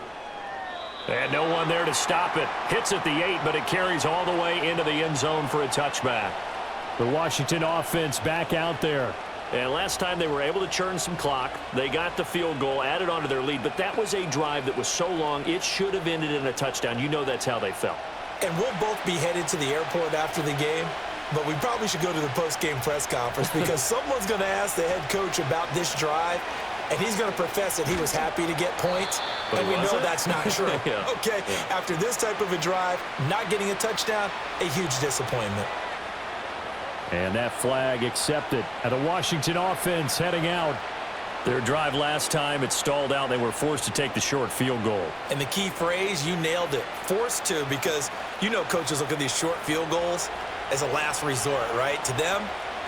S1: And no one there to stop it. Hits at the 8, but it carries all the way into the end zone for a touchback.
S3: The Washington offense back out there.
S1: And last time they were able to churn some clock. They got the field goal, added on to their lead, but that was a drive that was so long, it should have ended in a touchdown. You know that's how they felt.
S2: And we'll both be headed to the airport after the game, but we probably should go to the post-game press conference because someone's going to ask the head coach about this drive, and he's going to profess that he was happy to get points, and we know that's not true.
S1: Yeah.
S2: Okay, after this type of a drive, not getting a touchdown, a huge disappointment.
S3: And that flag accepted. And the Washington offense heading out.
S1: Their drive last time, it stalled out. They were forced to take the short field goal.
S2: And the key phrase, you nailed it, forced to, because you know coaches look at these short field goals as a last resort, right? To them,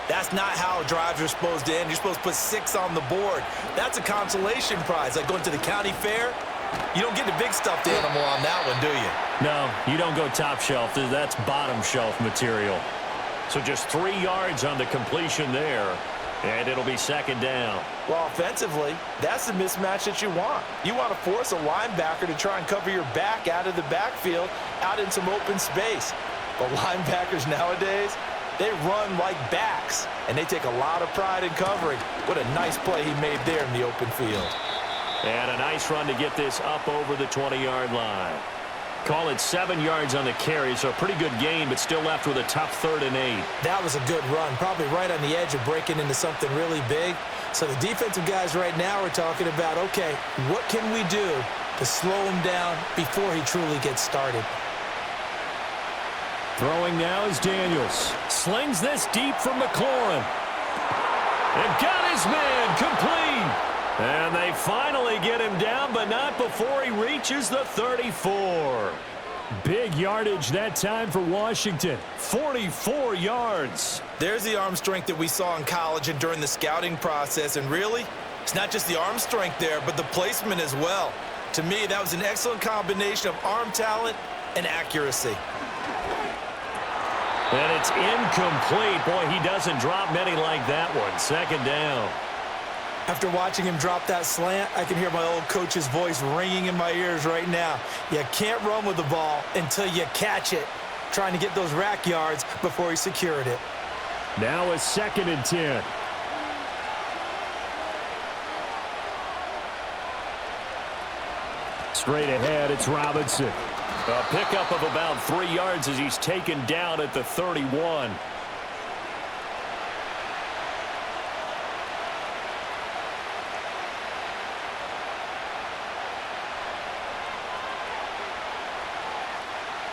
S2: that's not how drives are supposed to end. You're supposed to put 6 on the board. That's a consolation prize, like going to the county fair. You don't get the big stuffed animal on that one, do you?
S1: No, you don't go top shelf. That's bottom shelf material. So just 3 yards on the completion there, and it'll be second down.
S4: Well, offensively, that's the mismatch that you want. You want to force a linebacker to try and cover your back out of the backfield, out in some open space. But linebackers nowadays, they run like backs, and they take a lot of pride in covering. What a nice play he made there in the open field.
S1: And a nice run to get this up over the 20-yard line. Call it 7 yards on the carry, so a pretty good gain, but still left with a tough 3rd and 8.
S2: That was a good run, probably right on the edge of breaking into something really big. So the defensive guys right now are talking about, okay, what can we do to slow him down before he truly gets started?
S3: Throwing now is Daniels.
S1: Slings this deep from McLaurin. And got his man complete. And they finally get him down, but not before he reaches the 34.
S3: Big yardage that time for Washington.
S1: 44 yards.
S2: There's the arm strength that we saw in college and during the scouting process. And really, it's not just the arm strength there, but the placement as well. To me, that was an excellent combination of arm talent and accuracy.
S1: And it's incomplete. Boy, he doesn't drop many like that one. Second down.
S2: After watching him drop that slant, I can hear my old coach's voice ringing in my ears right now. You can't run with the ball until you catch it. Trying to get those rack yards before he secured it.
S3: Now a 2nd and 10. Straight ahead, it's Robinson.
S1: A pickup of about 3 yards as he's taken down at the 31.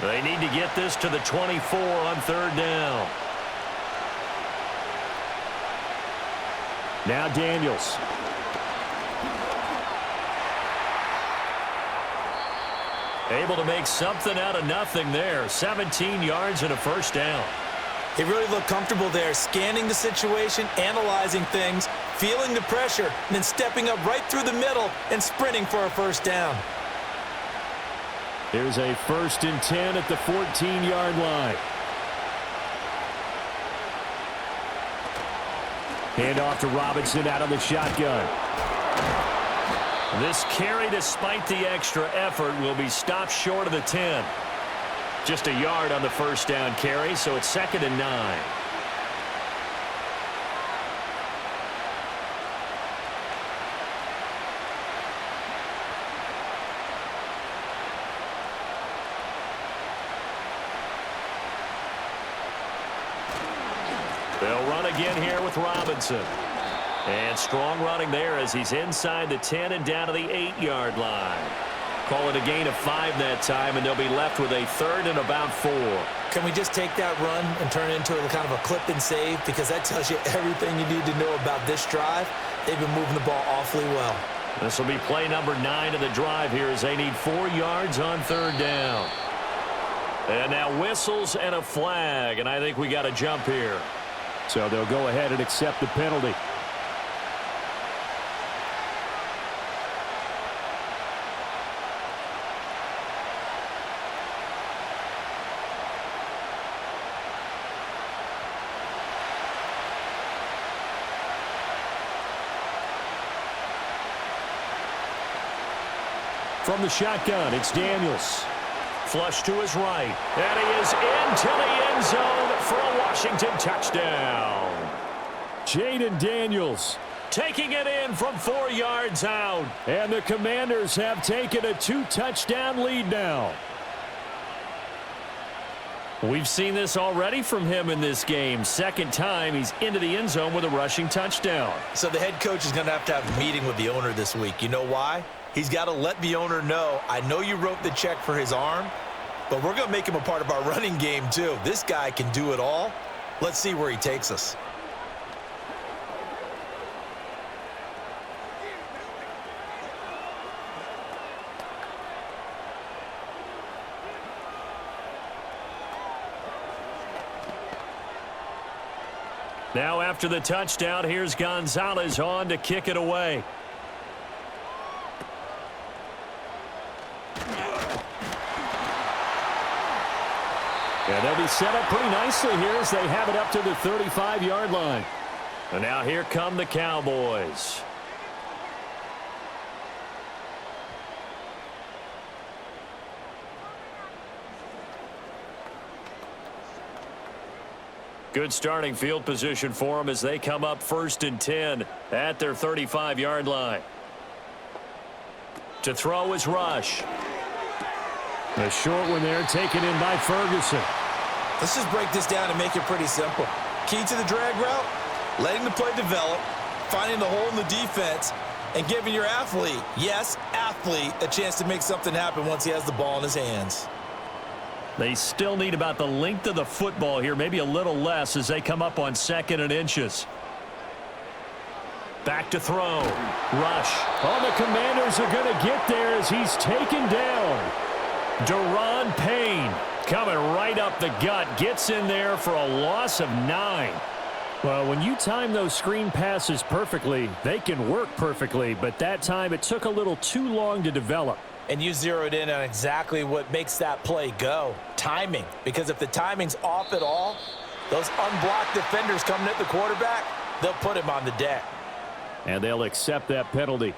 S1: They need to get this to the 24 on 3rd down.
S3: Now Daniels.
S1: Able to make something out of nothing there. 17 yards and a 1st down.
S2: He really looked comfortable there, scanning the situation, analyzing things, feeling the pressure, and then stepping up right through the middle and sprinting for a 1st down.
S3: There's a 1st and 10 at the 14-yard line. Hand off to Robinson out of the shotgun.
S1: This carry, despite the extra effort, will be stopped short of the 10. Just a yard on the 1st down carry, so it's 2nd and 9. They'll run again here with Robinson. And strong running there as he's inside the 10 and down to the 8-yard line. Call it a gain of 5 that time, and they'll be left with a 3rd and about 4.
S2: Can we just take that run and turn it into a kind of a clip and save? Because that tells you everything you need to know about this drive. They've been moving the ball awfully well.
S1: This will be play number 9 of the drive here as they need 4 yards on 3rd down. And now whistles and a flag, and I think we got a jump here.
S3: So they'll go ahead and accept the penalty. From the shotgun, it's Daniels.
S1: Flush to his right. And he is into the end zone for a Washington touchdown.
S3: Jayden Daniels
S1: taking it in from 4 yards out.
S3: And the Commanders have taken a 2-touchdown lead now.
S1: We've seen this already from him in this game. Second time he's into the end zone with a rushing touchdown.
S2: So the head coach is going to have a meeting with the owner this week. You know why? He's got to let the owner know, I know you wrote the check for his arm, but we're going to make him a part of our running game too. This guy can do it all. Let's see where he takes us.
S1: Now after the touchdown, here's Gonzalez on to kick it away.
S3: And they'll be set up pretty nicely here as they have it up to the 35-yard line.
S1: And now here come the Cowboys. Good starting field position for them as they come up 1st and 10 at their 35-yard line. To throw is Rush.
S3: A short one there taken in by Ferguson.
S2: Let's just break this down and make it pretty simple. Key to the drag route, letting the play develop, finding the hole in the defense, and giving your athlete, yes, athlete, a chance to make something happen once he has the ball in his hands.
S1: They still need about the length of the football here, maybe a little less as they come up on 2nd and inches. Back to throw. Rush.
S3: Oh, the Commanders are going to get there as he's taken down.
S1: Deron Payne coming right up the gut. Gets in there for a loss of 9.
S3: Well, when you time those screen passes perfectly, they can work perfectly. But that time it took a little too long to develop.
S2: And you zeroed in on exactly what makes that play go. Timing. Because if the timing's off at all, those unblocked defenders coming at the quarterback, they'll put him on the deck.
S3: And they'll accept that penalty.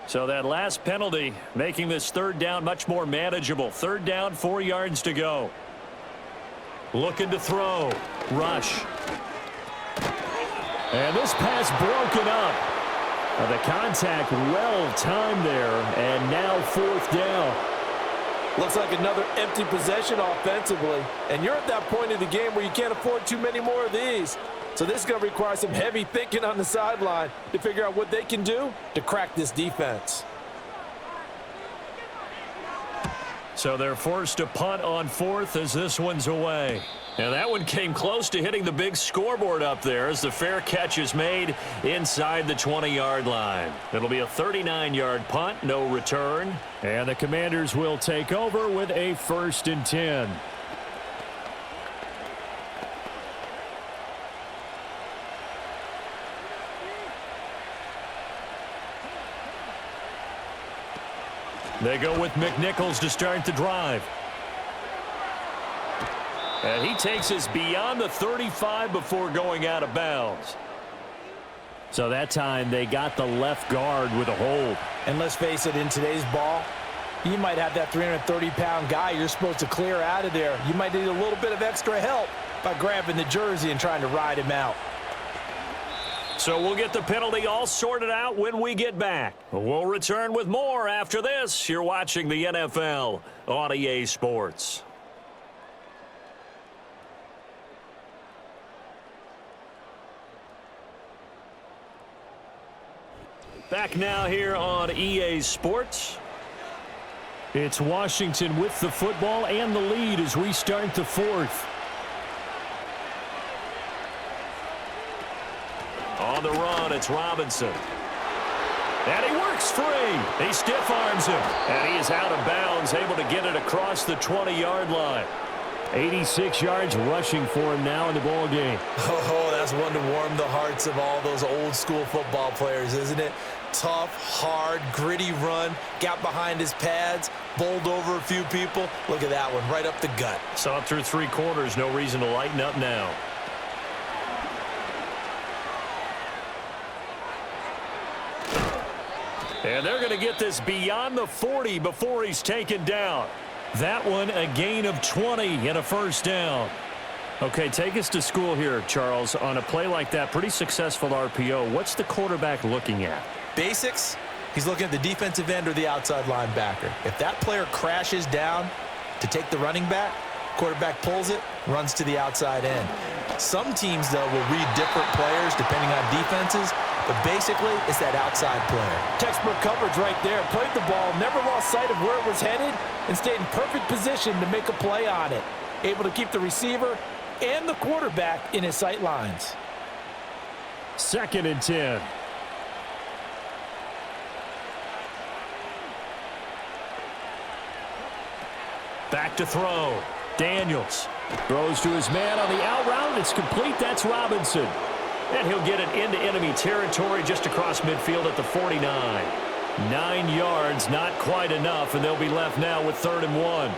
S1: So that last penalty making this 3rd down much more manageable. 3rd down, 4 yards to go. Looking to throw. Rush.
S3: And this pass broken up. The contact well timed there, and now 4th down.
S4: Looks like another empty possession offensively. And you're at that point in the game where you can't afford too many more of these. So this is going to require some heavy thinking on the sideline to figure out what they can do to crack this defense.
S1: So they're forced to punt on 4th as this one's away. And that one came close to hitting the big scoreboard up there as the fair catch is made inside the 20-yard line. It'll be a 39-yard punt, no return.
S3: And the Commanders will take over with a 1st and 10.
S1: They go with McNichols to start the drive. And he takes us beyond the 35 before going out of bounds.
S3: So that time they got the left guard with a hold.
S2: And let's face it, in today's ball, you might have that 330-pound guy you're supposed to clear out of there. You might need a little bit of extra help by grabbing the jersey and trying to ride him out.
S1: So we'll get the penalty all sorted out when we get back. We'll return with more after this. You're watching the NFL on EA Sports. Back now here on EA Sports.
S3: It's Washington with the football and the lead as we start the 4th.
S1: On the run, it's Robinson. And he works free. He stiff arms him. And he is out of bounds, able to get it across the 20-yard line.
S3: 86 yards rushing for him now in the ball game.
S2: Oh, that's one to warm the hearts of all those old school football players, isn't it? Tough, hard, gritty run. Got behind his pads, bowled over a few people. Look at that one, right up the gut.
S1: Saw it through 3 quarters. No reason to lighten up now. And they're going to get this beyond the 40 before he's taken down. That one a gain of 20 and a 1st down. Okay, take us to school here, Charles. On a play like that, pretty successful RPO, what's the quarterback looking at?
S2: Basics, he's looking at the defensive end or the outside linebacker. If that player crashes down to take the running back, quarterback pulls it, runs to the outside end. Some teams, though, will read different players depending on defenses, but basically it's that outside player.
S4: Textbook coverage right there. Played the ball, never lost sight of where it was headed, and stayed in perfect position to make a play on it. Able to keep the receiver and the quarterback in his sight lines.
S3: 2nd and 10.
S1: Back to throw. Daniels throws to his man on the out route. It's complete. That's Robinson. And he'll get it into enemy territory just across midfield at the 49. 9 yards, not quite enough, and they'll be left now with 3rd and 1.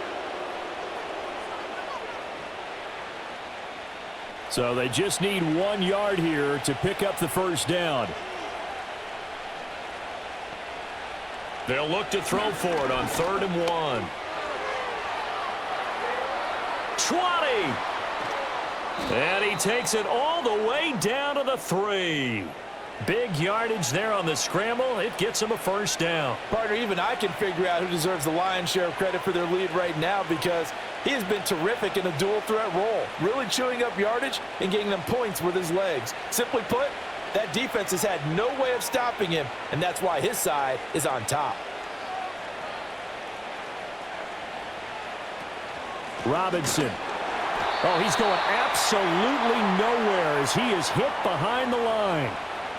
S3: So they just need 1 yard here to pick up the first down.
S1: They'll look to throw for it on 3rd and 1. 20. And he takes it all the way down to the 3. Big yardage there on the scramble. It gets him a first down.
S4: Partner, even I can figure out who deserves the lion's share of credit for their lead right now, because he has been terrific in a dual threat role, really chewing up yardage and getting them points with his legs. Simply put, that defense has had no way of stopping him, and that's why his side is on top.
S3: Robinson. Oh, he's going absolutely nowhere as he is hit behind the line.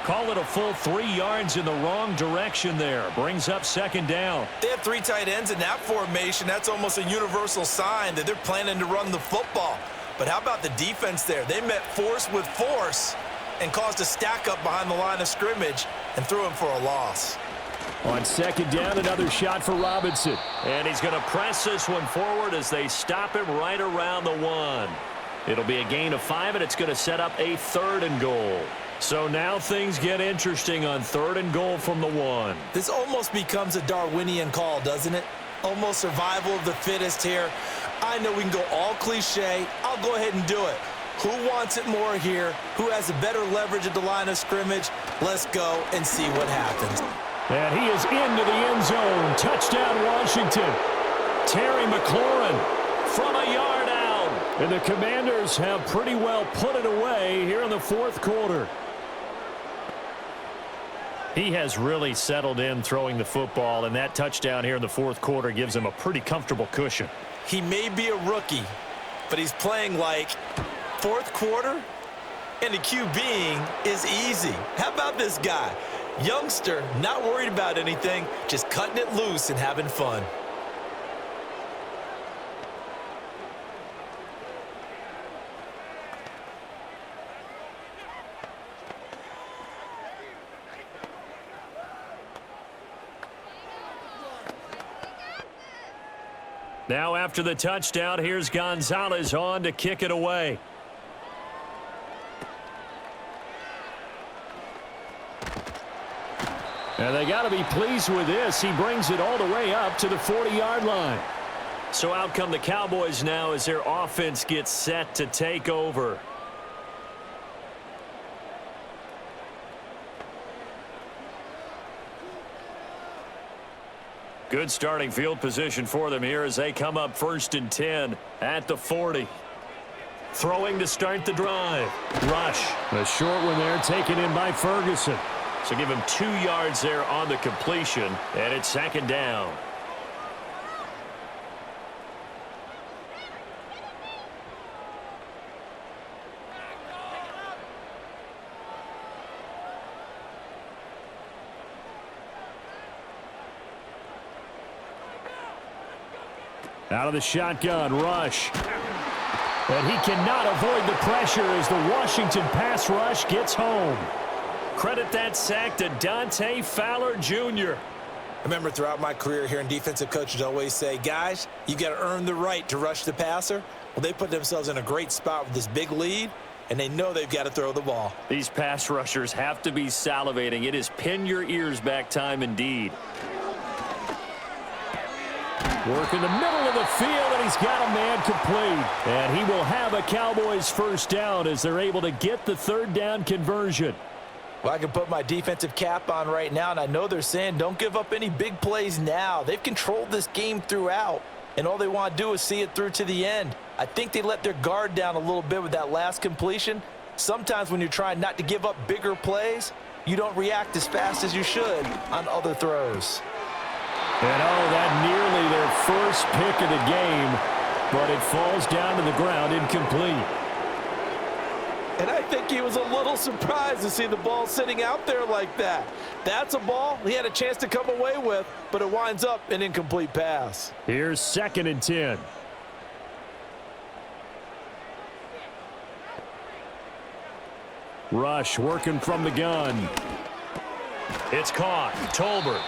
S1: Call it a full 3 yards in the wrong direction there. Brings up 2nd down.
S2: They have 3 tight ends in that formation. That's almost a universal sign that they're planning to run the football. But how about the defense there? They met force with force and caused a stack up behind the line of scrimmage and threw him for a loss.
S3: On 2nd down, another shot for Robinson.
S1: And he's going to press this one forward as they stop him right around the 1. It'll be a gain of 5, and it's going to set up a 3rd and goal. So now things get interesting on 3rd and goal from the 1.
S2: This almost becomes a Darwinian call, doesn't it? Almost survival of the fittest here. I know we can go all cliche. I'll go ahead and do it. Who wants it more here? Who has a better leverage at the line of scrimmage? Let's go and see what happens.
S3: And he is into the end zone. Touchdown, Washington.
S1: Terry McLaurin from a yard out.
S3: And the Commanders have pretty well put it away here in the 4th quarter.
S1: He has really settled in throwing the football, and that touchdown here in the 4th quarter gives him a pretty comfortable cushion.
S2: He may be a rookie, but he's playing like 4th quarter, and the QBing is easy. How about this guy? Youngster, not worried about anything, just cutting it loose and having fun.
S1: Now after the touchdown, here's Gonzalez on to kick it away.
S3: And they got to be pleased with this. He brings it all the way up to the 40-yard line.
S1: So out come the Cowboys now as their offense gets set to take over. Good starting field position for them here as they come up 1st and 10 at the 40. Throwing to start the drive. Rush.
S3: A short one there taken in by Ferguson.
S1: So give him 2 yards there on the completion, and it's 2nd down.
S3: Out of the shotgun, Rush. And he cannot avoid the pressure as the Washington pass rush gets home.
S1: Credit that sack to Dante Fowler Jr.
S2: I remember throughout my career hearing defensive coaches always say, guys, you got to earn the right to rush the passer. Well, they put themselves in a great spot with this big lead, and they know they've got to throw the ball.
S1: These pass rushers have to be salivating. It is pin your ears back time indeed.
S3: Work in the middle of the field, and he's got a man complete. And he will have a Cowboys first down as they're able to get the third down conversion.
S2: Well, I can put my defensive cap on right now, and I know they're saying don't give up any big plays now. They've controlled this game throughout, and all they want to do is see it through to the end. I think they let their guard down a little bit with that last completion. Sometimes when you're trying not to give up bigger plays, you don't react as fast as you should on other throws.
S3: And that nearly their first pick of the game, but it falls down to the ground incomplete.
S2: And I think he was a little surprised to see the ball sitting out there like that. That's a ball he had a chance to come away with, but it winds up an incomplete pass.
S3: Here's 2nd and 10. Rush working from the gun.
S1: It's caught. Tolbert.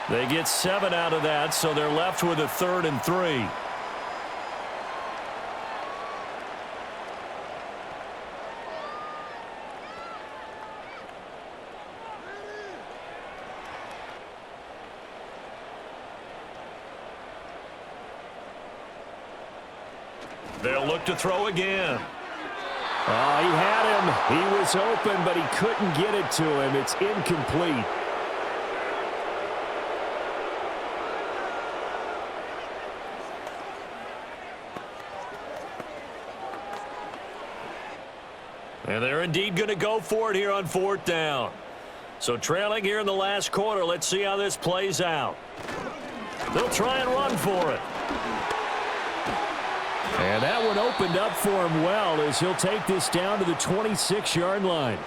S1: They get 7 out of that, so they're left with a 3rd and 3. They'll look to throw again.
S3: Oh, he had him. He was open, but he couldn't get it to him. It's incomplete.
S1: And they're indeed going to go for it here on 4th down. So trailing here in the last quarter, let's see how this plays out. They'll try and run for it.
S3: And that one opened up for him well as he'll take this down to the 26-yard line.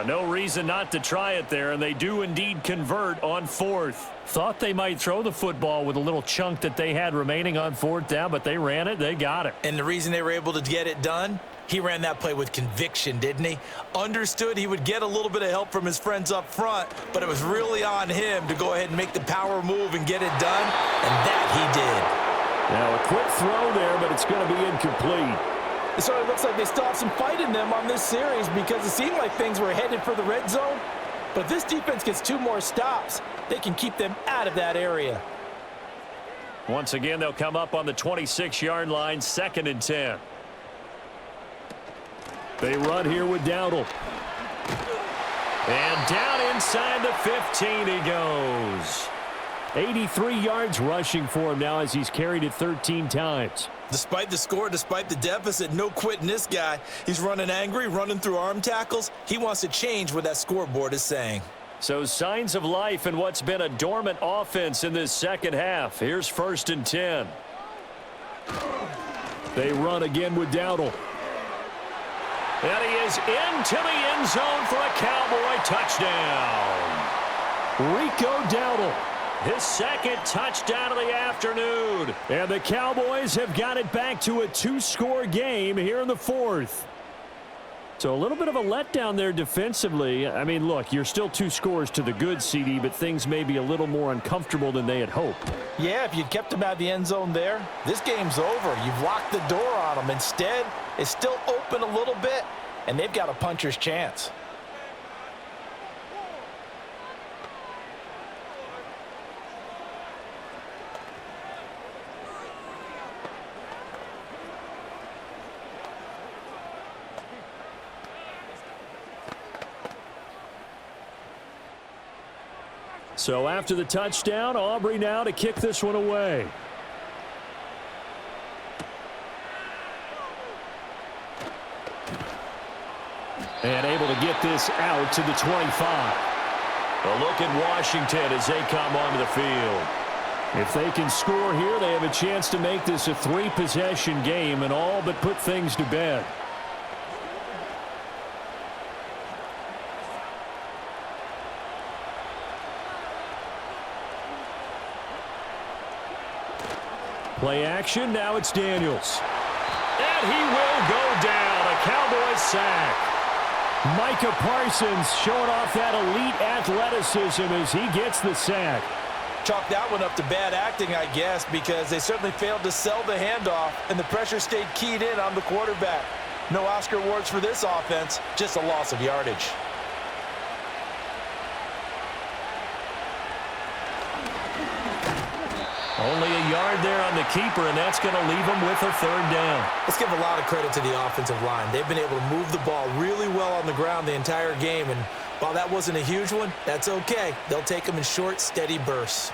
S1: No reason not to try it there, and they do indeed convert on 4th. Thought they might throw the football with a little chunk that they had remaining on 4th down, but they ran it. They got it.
S2: And the reason they were able to get it done, he ran that play with conviction, didn't he? Understood he would get a little bit of help from his friends up front, but it was really on him to go ahead and make the power move and get it done, and that he did.
S3: Now a quick throw there, but it's going to be incomplete.
S2: It sort of looks like they still have some fight in them on this series because it seemed like things were headed for the red zone. But if this defense gets 2 more stops, they can keep them out of that area.
S1: Once again, they'll come up on the 26-yard line, 2nd and 10.
S3: They run here with Dowdle.
S1: And down inside the 15 he goes.
S3: 83 yards rushing for him now as he's carried it 13 times.
S2: Despite the score, despite the deficit, no quitting this guy. He's running angry, running through arm tackles. He wants to change what that scoreboard is saying.
S1: So signs of life in what's been a dormant offense in this second half. Here's 1st and 10.
S3: They run again with Dowdle.
S1: And he is into the end zone for a Cowboy touchdown.
S3: Rico Dowdle.
S1: His 2nd touchdown of the afternoon.
S3: And the Cowboys have got it back to a 2-score game here in the 4th. So a little bit of a letdown there defensively. I mean, look, you're still 2 scores to the good, CD, but things may be a little more uncomfortable than they had hoped.
S2: Yeah, if you'd kept him out of the end zone there, this game's over. You've locked the door on him. Instead, it's still open a little bit, and they've got a puncher's chance.
S3: So after the touchdown, Aubrey now to kick this one away. And able to get this out to the 25.
S1: A look at Washington as they come onto the field.
S3: If they can score here, they have a chance to make this a 3-possession game and all but put things to bed. Play action, now it's Daniels.
S1: And he will go down. A Cowboys sack.
S3: Micah Parsons showing off that elite athleticism as he gets the sack.
S2: Chalk that one up to bad acting, I guess, because they certainly failed to sell the handoff, and the pressure stayed keyed in on the quarterback. No Oscar awards for this offense, just a loss of yardage.
S1: Only a yard there on the keeper, and that's going to leave him with a third down.
S2: Let's give a lot of credit to the offensive line. They've been able to move the ball really well on the ground the entire game, and while that wasn't a huge one, that's okay. They'll take them in short, steady bursts.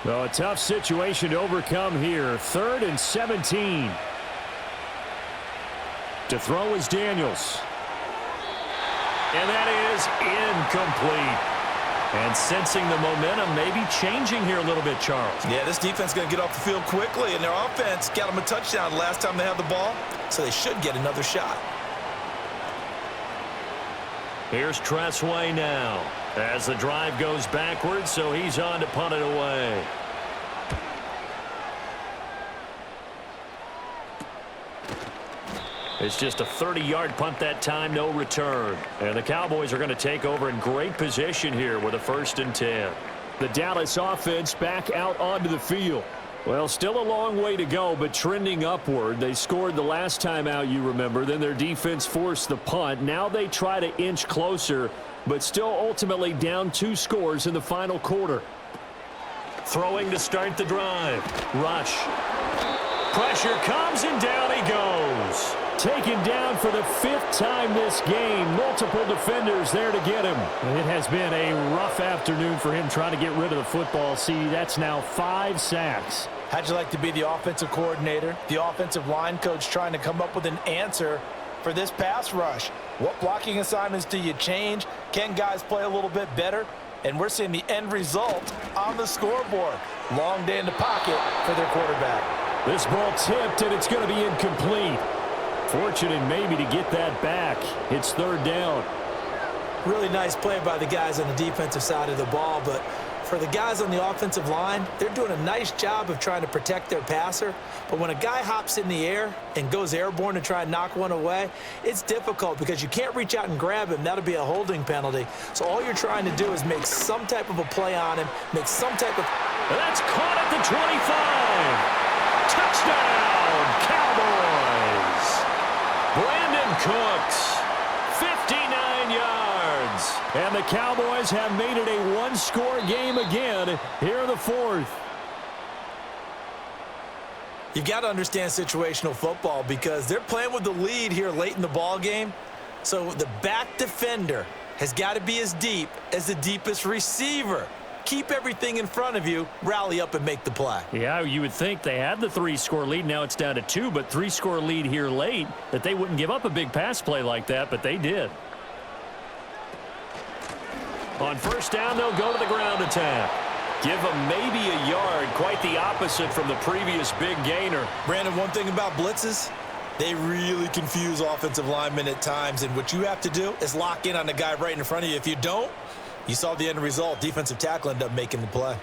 S3: Well, a tough situation to overcome here. 3rd and 17. To throw is Daniels.
S1: And that is incomplete. And sensing the momentum maybe changing here a little bit, Charles.
S2: Yeah, this defense is going to get off the field quickly, and their offense got them a touchdown last time they had the ball, so they should get another shot.
S1: Here's Tressway now as the drive goes backwards, so he's on to punt it away. It's just a 30-yard punt that time, no return. And the Cowboys are going to take over in great position here with a 1st and 10.
S3: The Dallas offense back out onto the field. Well, still a long way to go, but trending upward. They scored the last time out, you remember. Then their defense forced the punt. Now they try to inch closer, but still ultimately down 2 scores in the final quarter.
S1: Throwing to start the drive. Rush. Pressure comes, and down he goes.
S3: Taken down for the 5th time this game. Multiple defenders there to get him. It has been a rough afternoon for him trying to get rid of the football. See, that's now 5 sacks.
S4: How'd you like to be the offensive coordinator, the offensive line coach trying to come up with an answer for this pass rush? What blocking assignments do you change? Can guys play a little bit better? And we're seeing the end result on the scoreboard. Long day in the pocket for their quarterback.
S3: This ball tipped, and it's going to be incomplete. Fortunate maybe to get that back. It's 3rd down.
S2: Really nice play by the guys on the defensive side of the ball, but for the guys on the offensive line, they're doing a nice job of trying to protect their passer. But when a guy hops in the air and goes airborne to try and knock one away, it's difficult because you can't reach out and grab him. That'll be a holding penalty. So all you're trying to do is make some type of a play on him, make some type of...
S1: That's caught at the 25. Touchdown, Cowboys. Brandon Cooks, 59 yards.
S3: And the Cowboys have made it a 1-score game again here in the 4th.
S2: You've got to understand situational football because they're playing with the lead here late in the ball game. So the back defender has got to be as deep as the deepest receiver. Keep everything in front of you, rally up and make the play.
S1: Yeah, you would think they had the 3-score lead. Now it's down to 2, but 3-score lead here late, that they wouldn't give up a big pass play like that, but they did. On 1st down, they'll go to the ground attack. Give them maybe a yard, quite the opposite from the previous big gainer.
S2: Brandon, one thing about blitzes, they really confuse offensive linemen at times, and what you have to do is lock in on the guy right in front of you. If you don't, you saw the end result. Defensive tackle ended up making the play.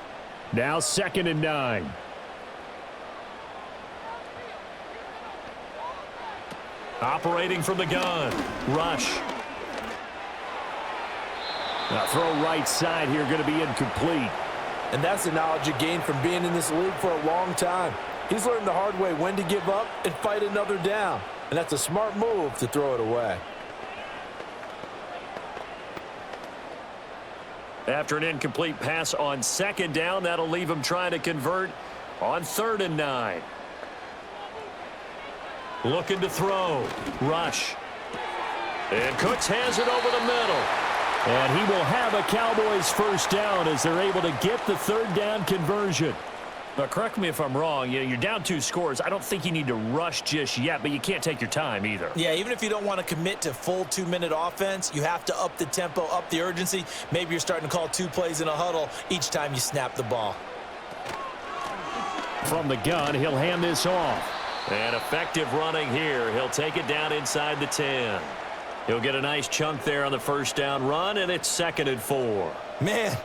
S3: Now 2nd and 9.
S1: Operating from the gun. Rush.
S3: Now throw right side here, going to be incomplete.
S4: And that's the knowledge you gain from being in this league for a long time. He's learned the hard way when to give up and fight another down. And that's a smart move to throw it away.
S1: After an incomplete pass on 2nd down, that'll leave him trying to convert on 3rd and 9. Looking to throw. Rush. And Cooks has it over the middle.
S3: And he will have a Cowboys 1st down as they're able to get the 3rd down conversion.
S1: Now, correct me if I'm wrong. You're down 2 scores. I don't think you need to rush just yet, but you can't take your time either.
S2: Yeah, even if you don't want to commit to full 2-minute offense, you have to up the tempo, up the urgency. Maybe you're starting to call 2 plays in a huddle each time you snap the ball.
S3: From the gun, he'll hand this off.
S1: And effective running here. He'll take it down inside the 10. He'll get a nice chunk there on the 1st down run, and it's 2nd and 4.
S2: Man,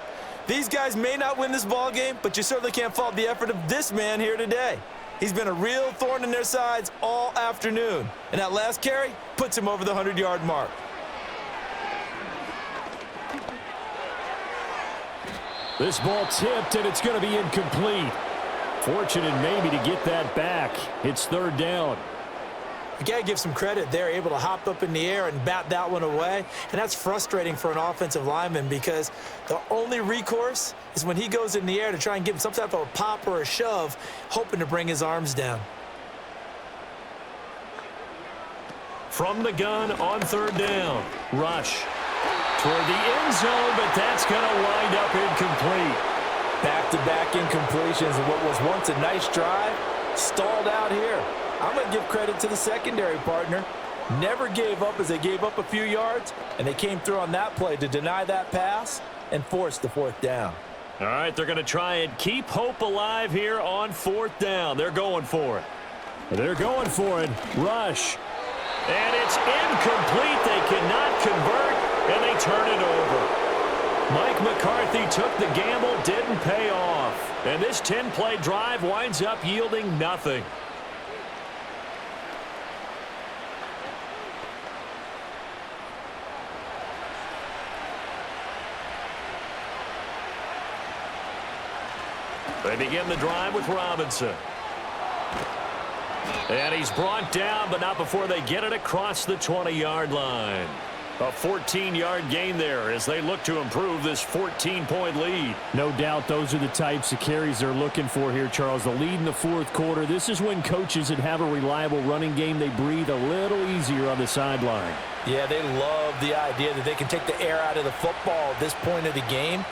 S2: these guys may not win this ball game, but you certainly can't fault the effort of this man here today. He's been a real thorn in their sides all afternoon. And that last carry puts him over the 100-yard mark.
S3: This ball tipped, and it's going to be incomplete. Fortunate maybe to get that back. It's 3rd down.
S2: You got to give some credit. They're able to hop up in the air and bat that one away, and that's frustrating for an offensive lineman because the only recourse is when he goes in the air to try and give him some type of a pop or a shove, hoping to bring his arms down.
S1: From the gun on third down, rush toward the end zone, but that's going to wind up incomplete.
S4: Back-to-back incompletions of what was once a nice drive, stalled out here. I'm going to give credit to the secondary partner. Never gave up as they gave up a few yards, and they came through on that play to deny that pass and force the fourth down.
S1: All right, they're going to try and keep hope alive here on fourth down. They're going for it.
S3: They're going for it. Rush.
S1: And it's incomplete. They cannot convert, and they turn it over. Mike McCarthy took the gamble, didn't pay off. And this 10-play drive winds up yielding nothing. They begin the drive with Robinson. And he's brought down, but not before they get it across the 20-yard line. A 14-yard gain there as they look to improve this 14-point lead.
S3: No doubt those are the types of carries they're looking for here, Charles. The lead in the fourth quarter. This is when coaches that have a reliable running game, they breathe a little easier on the sideline.
S4: Yeah, they love the idea that they can take the air out of the football at this point of the game.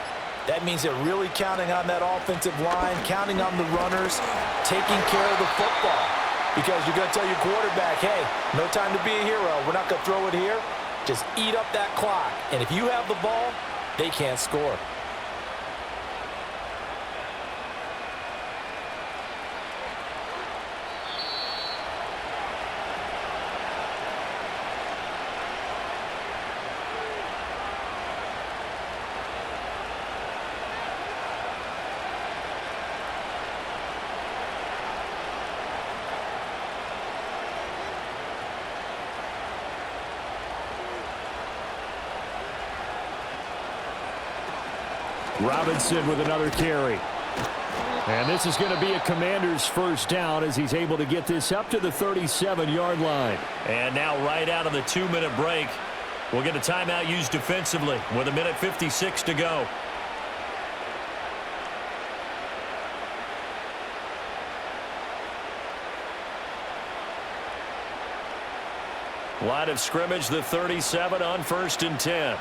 S4: That means they're really counting on that offensive line, counting on the runners, taking care of the football. Because you're going to tell your quarterback, hey, no time to be a hero. We're not going to throw it here. Just eat up that clock. And if you have the ball, they can't score.
S3: Robinson with another carry. And this is going to be a Commander's first down as he's able to get this up to the 37-yard line.
S1: And now right out of the 2-minute break, we'll get a timeout used defensively with 1:56 to go. Line of scrimmage, the 37 on 1st and 10.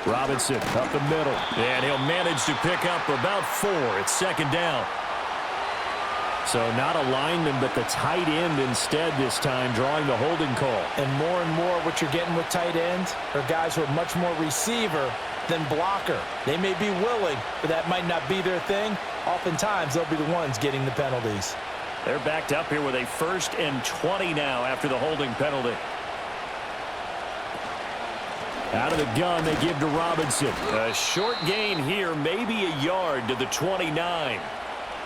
S3: Robinson up the middle.
S1: And he'll manage to pick up about 4. It's 2nd down.
S3: So not a lineman, but the tight end instead this time, drawing the holding call.
S4: And more what you're getting with tight ends are guys who are much more receiver than blocker. They may be willing, but that might not be their thing. Oftentimes, they'll be the ones getting the penalties.
S1: They're backed up here with a 1st and 20 now after the holding penalty.
S3: Out of the gun, they give to Robinson.
S1: A short gain here, maybe a yard to the 29.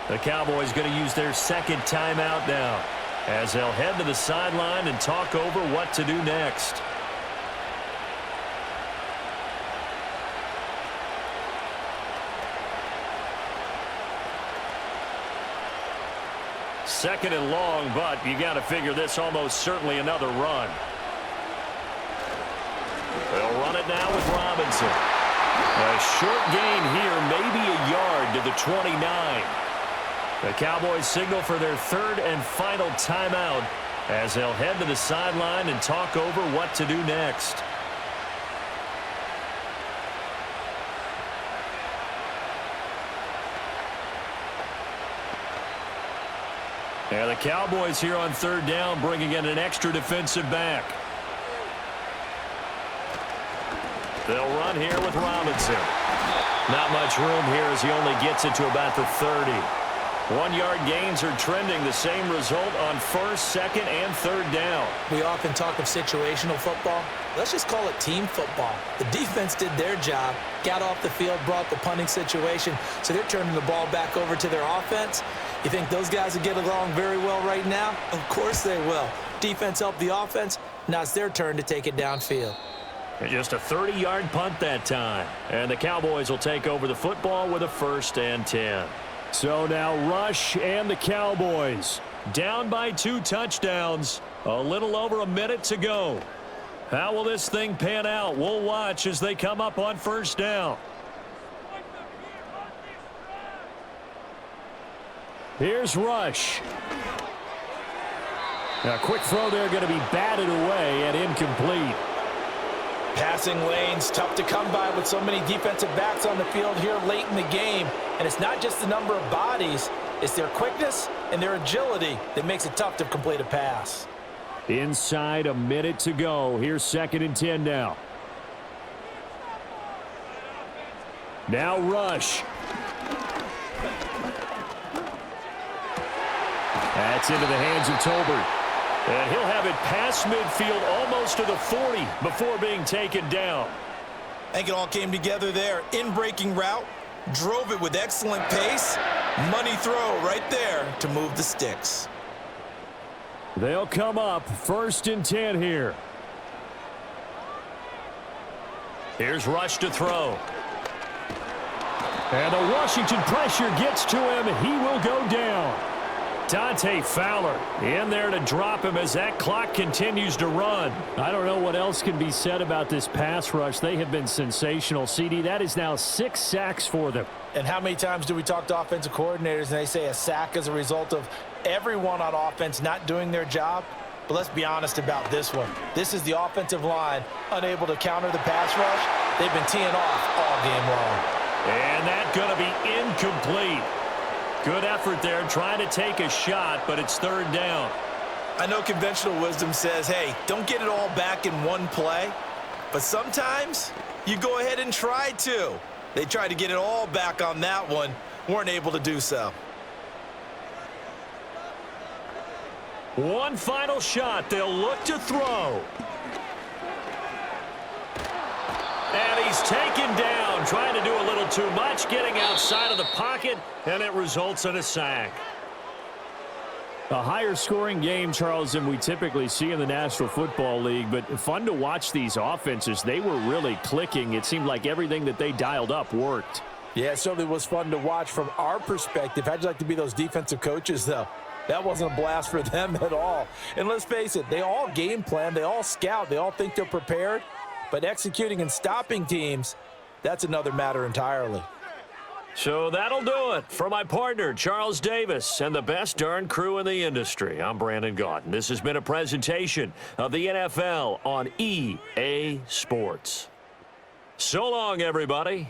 S1: The Cowboys going to use their 2nd timeout now as they'll head to the sideline and talk over what to do next. Second and long, but you got to figure this almost certainly another run. They'll run it now with Robinson. A short gain here, maybe a yard to the 29. The Cowboys signal for their 3rd and final timeout as they'll head to the sideline and talk over what to do next. And the Cowboys here on 3rd down bringing in an extra defensive back. They'll run here with Robinson. Not much room here as he only gets it to about the 30. 1-yard gains are trending the same result on 1st, 2nd, and 3rd down.
S2: We often talk of situational football. Let's just call it team football. The defense did their job, got off the field, brought the punting situation, so they're turning the ball back over to their offense. You think those guys will get along very well right now? Of course they will. Defense helped the offense. Now it's their turn to take it downfield.
S1: Just a 30-yard punt that time. And the Cowboys will take over the football with a 1st and 10.
S3: So now Rush and the Cowboys.
S1: Down by 2 touchdowns. A little over a minute to go. How will this thing pan out? We'll watch as they come up on first down.
S3: Here's Rush. A quick throw there going to be batted away and incomplete.
S4: Passing lanes, tough to come by with so many defensive backs on the field here late in the game. And it's not just the number of bodies, it's their quickness and their agility that makes it tough to complete a pass.
S3: Inside a minute to go. Here's 2nd and 10 now. Now Rush. That's into the hands of Tolbert.
S1: And he'll have it past midfield almost to the 40 before being taken down.
S2: I think it all came together there. In-breaking route, drove it with excellent pace. Money throw right there to move the sticks.
S3: They'll come up 1st and 10 here.
S1: Here's Rush to throw.
S3: And the Washington pressure gets to him. He will go down.
S1: Dante Fowler in there to drop him as that clock continues to run.
S3: I don't know what else can be said about this pass rush. They have been sensational, CD. That is now 6 sacks for them.
S4: And how many times do we talk to offensive coordinators and they say a sack as a result of everyone on offense not doing their job? But let's be honest about this one. This is the offensive line unable to counter the pass rush. They've been teeing off all game long.
S1: And that's going to be incomplete. Good effort there trying to take a shot, but it's 3rd down.
S2: I know conventional wisdom says, hey, don't get it all back in one play. But sometimes you go ahead and try to. They tried to get it all back on that one. Weren't able to do so.
S1: One final shot. They'll look to throw. And he's taken down, trying to do a little too much, getting outside of the pocket, and it results in a sack.
S3: A higher scoring game, Charles, than we typically see in the National Football League, but fun to watch these offenses. They were really clicking. It seemed like everything that they dialed up worked.
S4: Yeah, it certainly was fun to watch from our perspective. How'd you like to be those defensive coaches, though? That wasn't a blast for them at all. And let's face it, they all game plan, they all scout, they all think they're prepared. But executing and stopping teams, that's another matter entirely.
S1: So that'll do it for my partner, Charles Davis, and the best darn crew in the industry. I'm Brandon Gaudin. This has been a presentation of the NFL on EA Sports. So long, everybody.